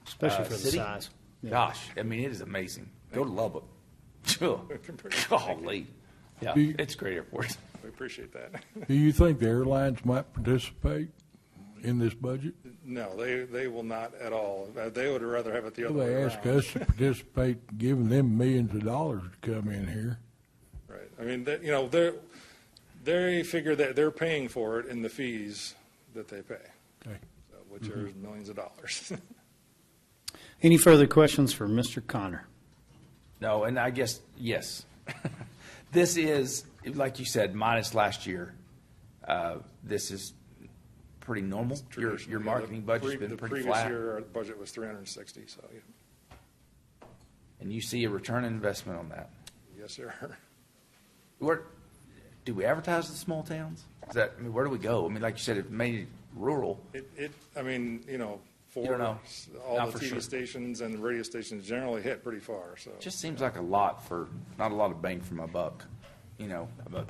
especially for city, the size. Yeah. Gosh, I mean, it is amazing. Go to Lubbock. Golly. Yeah, it's a great airport. We appreciate that. Do you think the airlines might participate in this budget? No, they will not at all. They would rather have it the other way They around. ask us to participate, giving them millions of dollars to come in here. Right. I mean, they figure that they're paying for it in the fees that they pay, Okay. so, which are millions of dollars. Any further questions for Mr. Connor? No, and I guess, yes. This is, like you said, minus last year. This is pretty normal. Your marketing budget's been pretty flat. The previous year, our budget was 360, so, yeah. And you see a return on investment on that. Yes, sir. Do we advertise in small towns? Where do we go? I mean, like you said, it made it rural. For all the TV stations and the radio stations generally hit pretty far. So it just seems like a lot for not a lot of bang for my buck, But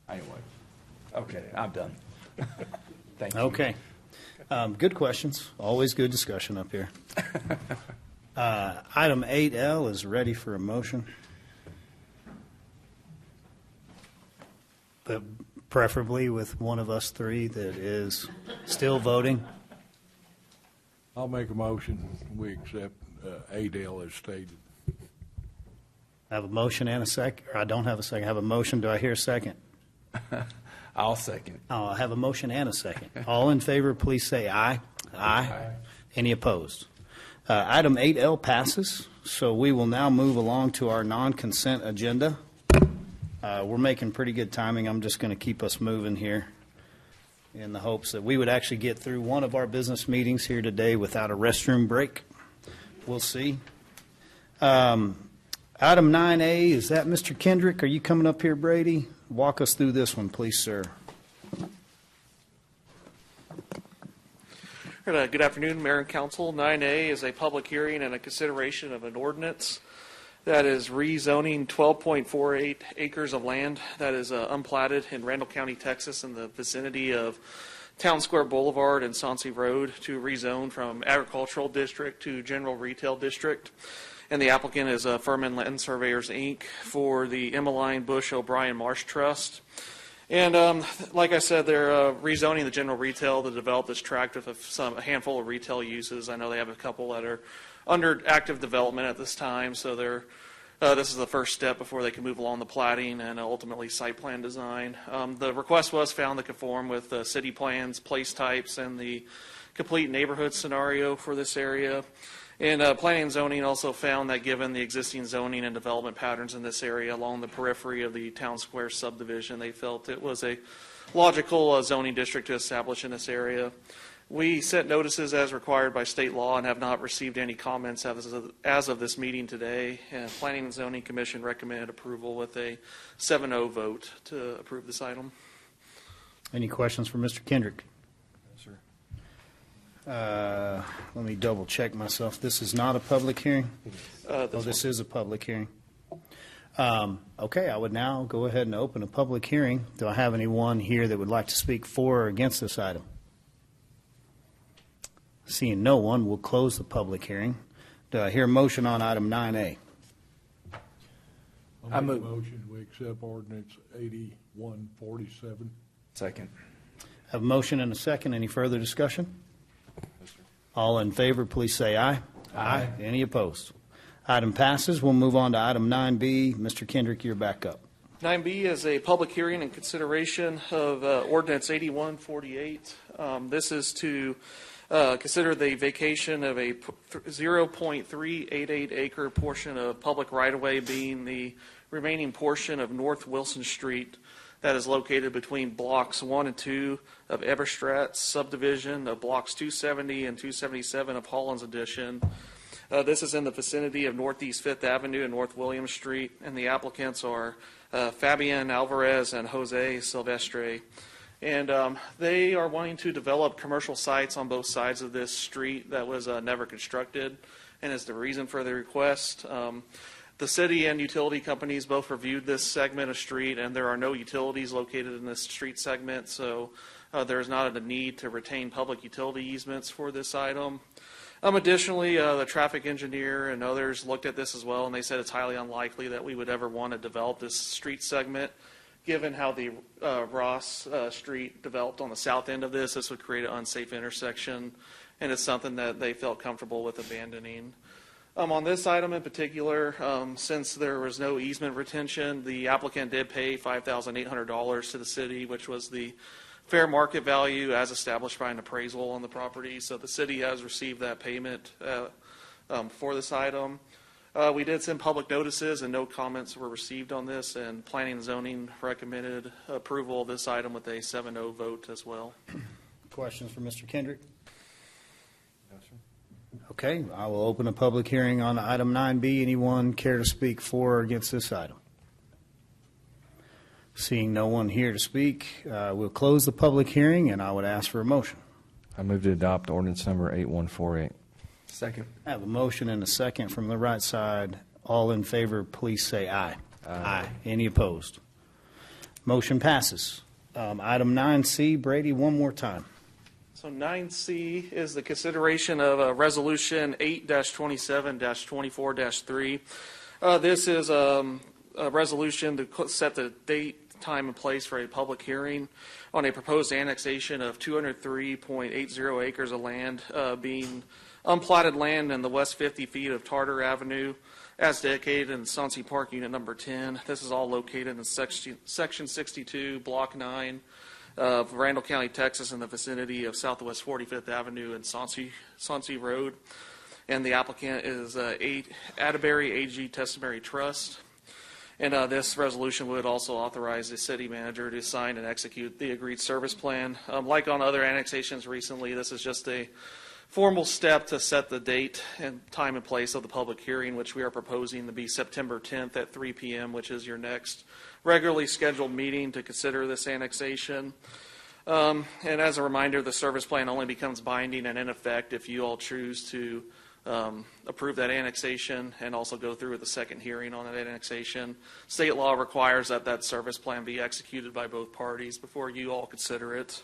anyway, okay, I'm done. Thank you. Okay, good questions. Always good discussion up here. Item 8L is ready for a motion, but preferably with one of us three that is still voting. I'll make a motion, we accept 8L as stated. I have a motion and a second, or I don't have a second. I have a motion. Do I hear a second? I'll second. Oh, I have a motion and a second. All in favor, please say aye. Aye. Any opposed? Item 8L passes, so we will now move along to our non-consent agenda. We're making pretty good timing. I'm just going to keep us moving here in the hopes that we would actually get through one of our business meetings here today without a restroom break. We'll see. Item 9A, is that Mr. Kendrick? Are you coming up here, Brady? Walk us through this one, please, sir. Good afternoon, Mayor and Council. 9A is a public hearing and a consideration of an ordinance that is rezoning 12.48 acres of land that is unplatted in Randall County, Texas, in the vicinity of Town Square Boulevard and Soncy Road to rezone from agricultural district to general retail district. And the applicant is Furman Land Surveyors, Inc. for the Emmeline Bush O'Brien Marsh Trust. And like I said, they're rezoning the general retail to develop this tract with a handful of retail uses. I know they have a couple that are under active development at this time, so this is the first step before they can move along the platting and ultimately site plan design. The request was found to conform with city plans, place types, and the complete neighborhood scenario for this area. And planning and zoning also found that given the existing zoning and development patterns in this area along the periphery of the Town Square subdivision, they felt it was a logical zoning district to establish in this area. We sent notices as required by state law and have not received any comments as of this meeting today. And Planning and Zoning Commission recommended approval with a 7-0 vote to approve this item. Any questions for Mr. Kendrick? Yes, sir. Let me double check myself. This is not a public hearing? This is a public hearing. Okay, I would now go ahead and open a public hearing. Do I have anyone here that would like to speak for or against this item? Seeing no one, we'll close the public hearing. Do I hear a motion on item 9A? I'll make a motion, we accept ordinance 8147. Second. Have a motion and a second. Any further discussion? All in favor, please say aye. Aye. Any opposed? Item passes. We'll move on to item 9B. Mr. Kendrick, you're back up. 9B is a public hearing and consideration of ordinance 8148. This is to Consider the vacation of a 0.388 acre portion of public right-of-way being the remaining portion of North Wilson Street that is located between blocks 1 and 2 of Everstrat's subdivision of blocks 270 and 277 of Holland's Addition. This is in the vicinity of Northeast 5th Avenue and North William Street, and the applicants are Fabian Alvarez and Jose Silvestre. And they are wanting to develop commercial sites on both sides of this street that was never constructed, and is the reason for the request. The city and utility companies both reviewed this segment of street, and there are no utilities located in this street segment, so there is not a need to retain public utility easements for this item. Additionally, the traffic engineer and others looked at this as well, and they said it's highly unlikely that we would ever want to develop this street segment. Given how the Ross Street developed on the south end of this would create an unsafe intersection, and it's something that they felt comfortable with abandoning. On this item in particular, since there was no easement retention, the applicant did pay $5,800 to the city, which was the fair market value as established by an appraisal on the property. So the city has received that payment for this item. We did send public notices, and no comments were received on this, and Planning and Zoning recommended approval of this item with a 7-0 vote as well. Questions for Mr. Kendrick? Okay, I will open a public hearing on item 9B. Anyone care to speak for or against this item? Seeing no one here to speak, we'll close the public hearing, and I would ask for a motion. I move to adopt ordinance number 8148. Second. I have a motion and a second from the right side. All in favor, please say aye. Aye. Any opposed? Motion passes. Item 9C, Brady, one more time. So 9C is the consideration of Resolution 8-27-24-3. This is a resolution to set the date, time, and place for a public hearing on a proposed annexation of 203.80 acres of land being unplatted land in the west 50 feet of Tartar Avenue as dedicated in Sonsi Park Unit Number 10. This is all located in Section 62, Block 9 of Randall County, Texas, in the vicinity of Southwest 45th Avenue and Sonsi Road. And the applicant is Atterbury AG Testimony Trust. And this resolution would also authorize the city manager to sign and execute the agreed service plan. Like on other annexations recently, this is just a formal step to set the date and time and place of the public hearing, which we are proposing to be September 10th at 3 p.m., which is your next regularly scheduled meeting to consider this annexation. And as a reminder, the service plan only becomes binding and in effect if you all choose to approve that annexation and also go through with the second hearing on that annexation. State law requires that that service plan be executed by both parties before you all consider it.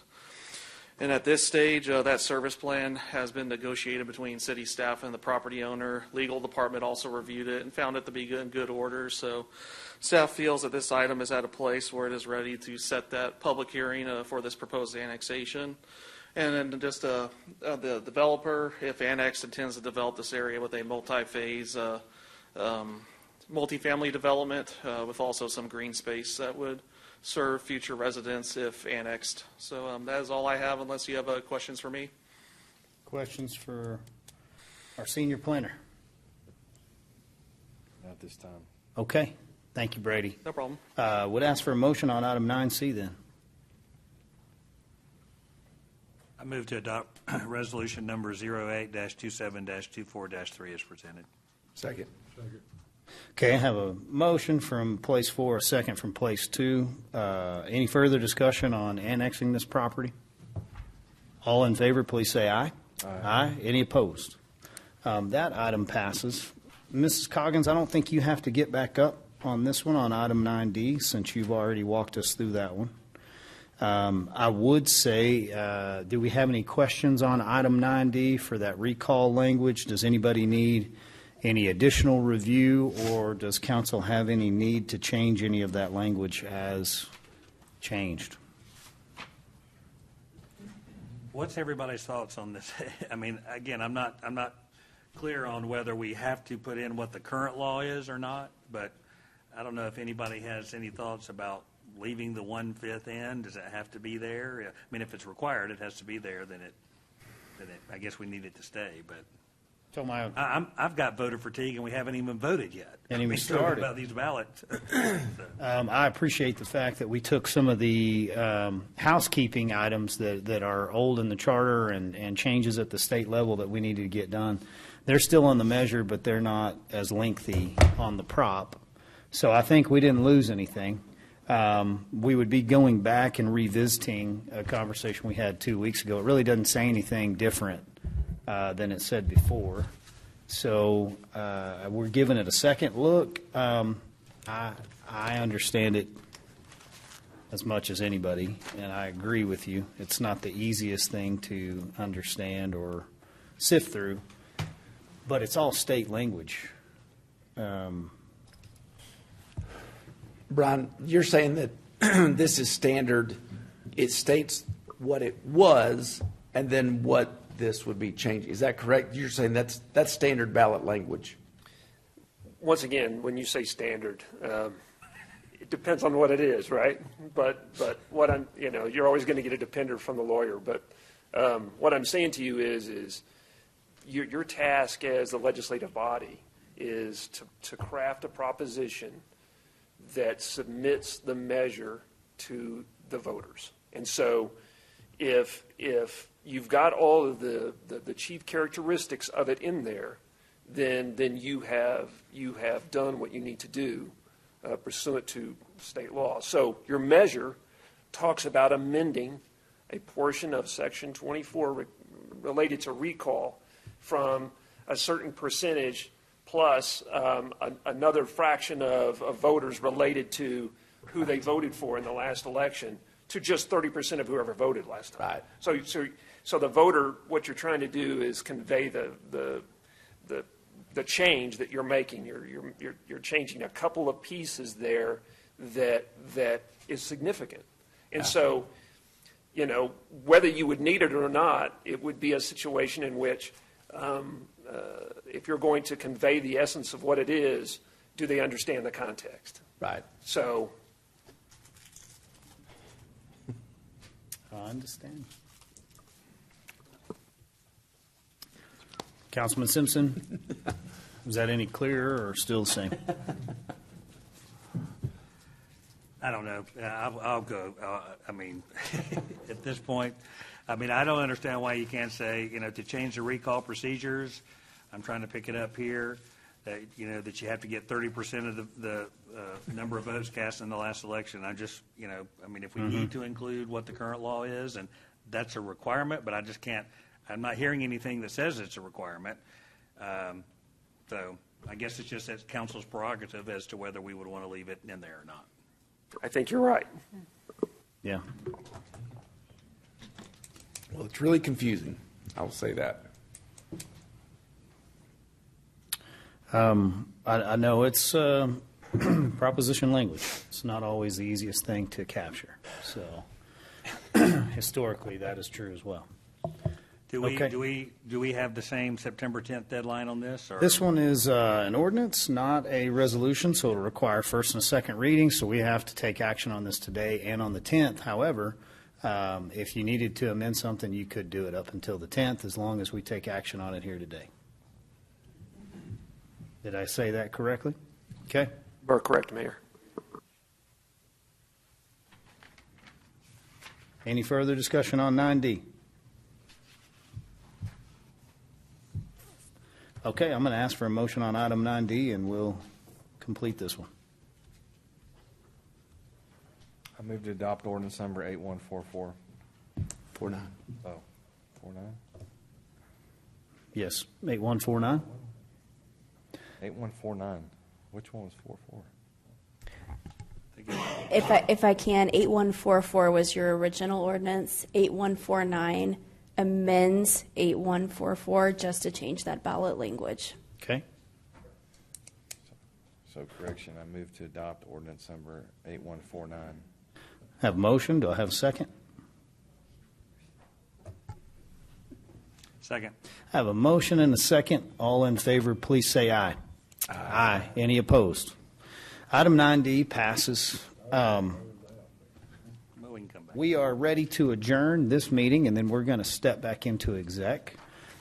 And at this stage, that service plan has been negotiated between city staff and the property owner. Legal department also reviewed it and found it to be in good order. So staff feels that this item is at a place where it is ready to set that public hearing for this proposed annexation. And then just the developer, if annexed, intends to develop this area with a multi-phase multifamily development with also some green space that would serve future residents if annexed. So that is all I have, unless you have questions for me. Questions for our senior planner? Not this time. Okay. Thank you, Brady. No problem. Would ask for a motion on item 9C then. I move to adopt resolution number 08-27-24-3 as presented. Second. Okay, I have a motion from place 4, a second from place 2. Any further discussion on annexing this property? All in favor, please say aye. Aye. Any opposed? That item passes. Mrs. Coggins, I don't think you have to get back up on this one on item 9D since you've already walked us through that one. I would say, do we have any questions on item 9D for that recall language? Does anybody need any additional review, or does council have any need to change any of that language as changed? What's everybody's thoughts on this? I mean, again, I'm not clear on whether we have to put in what the current law is or not, but I don't know if anybody has any thoughts about leaving the 1/5 in. Does it have to be there? I mean, if it's required, it has to be there, then then I guess we need it to stay, but. So I've got voter fatigue, and we haven't even voted yet. And even We talk started. about these ballots. I appreciate the fact that we took some of the housekeeping items that are old in the charter and changes at the state level that we needed to get done. They're still on the measure, but they're not as lengthy on the prop. So I think we didn't lose anything. We would be going back and revisiting a conversation we had 2 weeks ago. It really doesn't say anything different than it said before. So we're giving it a second look. I understand it as much as anybody, and I agree with you. It's not the easiest thing to understand or sift through, but it's all state language. Brian, you're saying that this is standard. It states what it was and then what this would be changed. Is that correct? You're saying that's standard ballot language. Once again, when you say standard, it depends on what it is, right? But what I'm, you're always going to get a depender from the lawyer. But what I'm saying to you is your task as the legislative body is to craft a proposition that submits the measure to the voters. And so if you've got all of the chief characteristics of it in there, then you have done what you need to do pursuant to state law. So your measure talks about amending a portion of Section 24 related to recall from a certain percentage plus another fraction of voters related to who they voted for in the last election to just 30% of whoever voted last time. Right. So the voter, what you're trying to do is convey the change that you're making. You're changing a couple of pieces there that is significant. And so, whether you would need it or not, it would be a situation in which if you're going to convey the essence of what it is, do they understand the context? Right. So. I understand. Councilman Simpson, was that any clearer or still the same? I don't know. I'll go. At this point, I don't understand why you can't say, to change the recall procedures. I'm trying to pick it up here, that you have to get 30% of the number of votes cast in the last election. I just, if we need to include what the current law is, and that's a requirement, but I just can't. I'm not hearing anything that says it's a requirement. So I guess it's just that council's prerogative as to whether we would want to leave it in there or not. I think you're right. Yeah. Well, it's really confusing. I will say that. I know it's proposition language. It's not always the easiest thing to capture. So historically, that is true as well. Do we have the same September 10th deadline on this? Or? This one is an ordinance, not a resolution, so it'll require first and a second reading. So we have to take action on this today and on the 10th. However, if you needed to amend something, you could do it up until the 10th, as long as we take action on it here today. Did I say that correctly? Okay. You're correct, Mayor. Any further discussion on 9D? Okay, I'm going to ask for a motion on item 9D, and we'll complete this one. I move to adopt ordinance number 8144. 49. Oh, 49? Yes, 8149. 8149. Which one was 44? If I can, 8144 was your original ordinance. 8149 amends 8144 just to change that ballot language. Okay. So correction, I move to adopt ordinance number 8149. Have a motion. Do I have a second? Second. I have a motion and a second. All in favor, please say aye. Aye. Any opposed? Item 9D passes. Well, we can come back. We are ready to adjourn this meeting, and then we're going to step back into exec.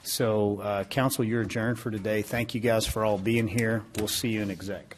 So, council, you're adjourned for today. Thank you guys for all being here. We'll see you in exec.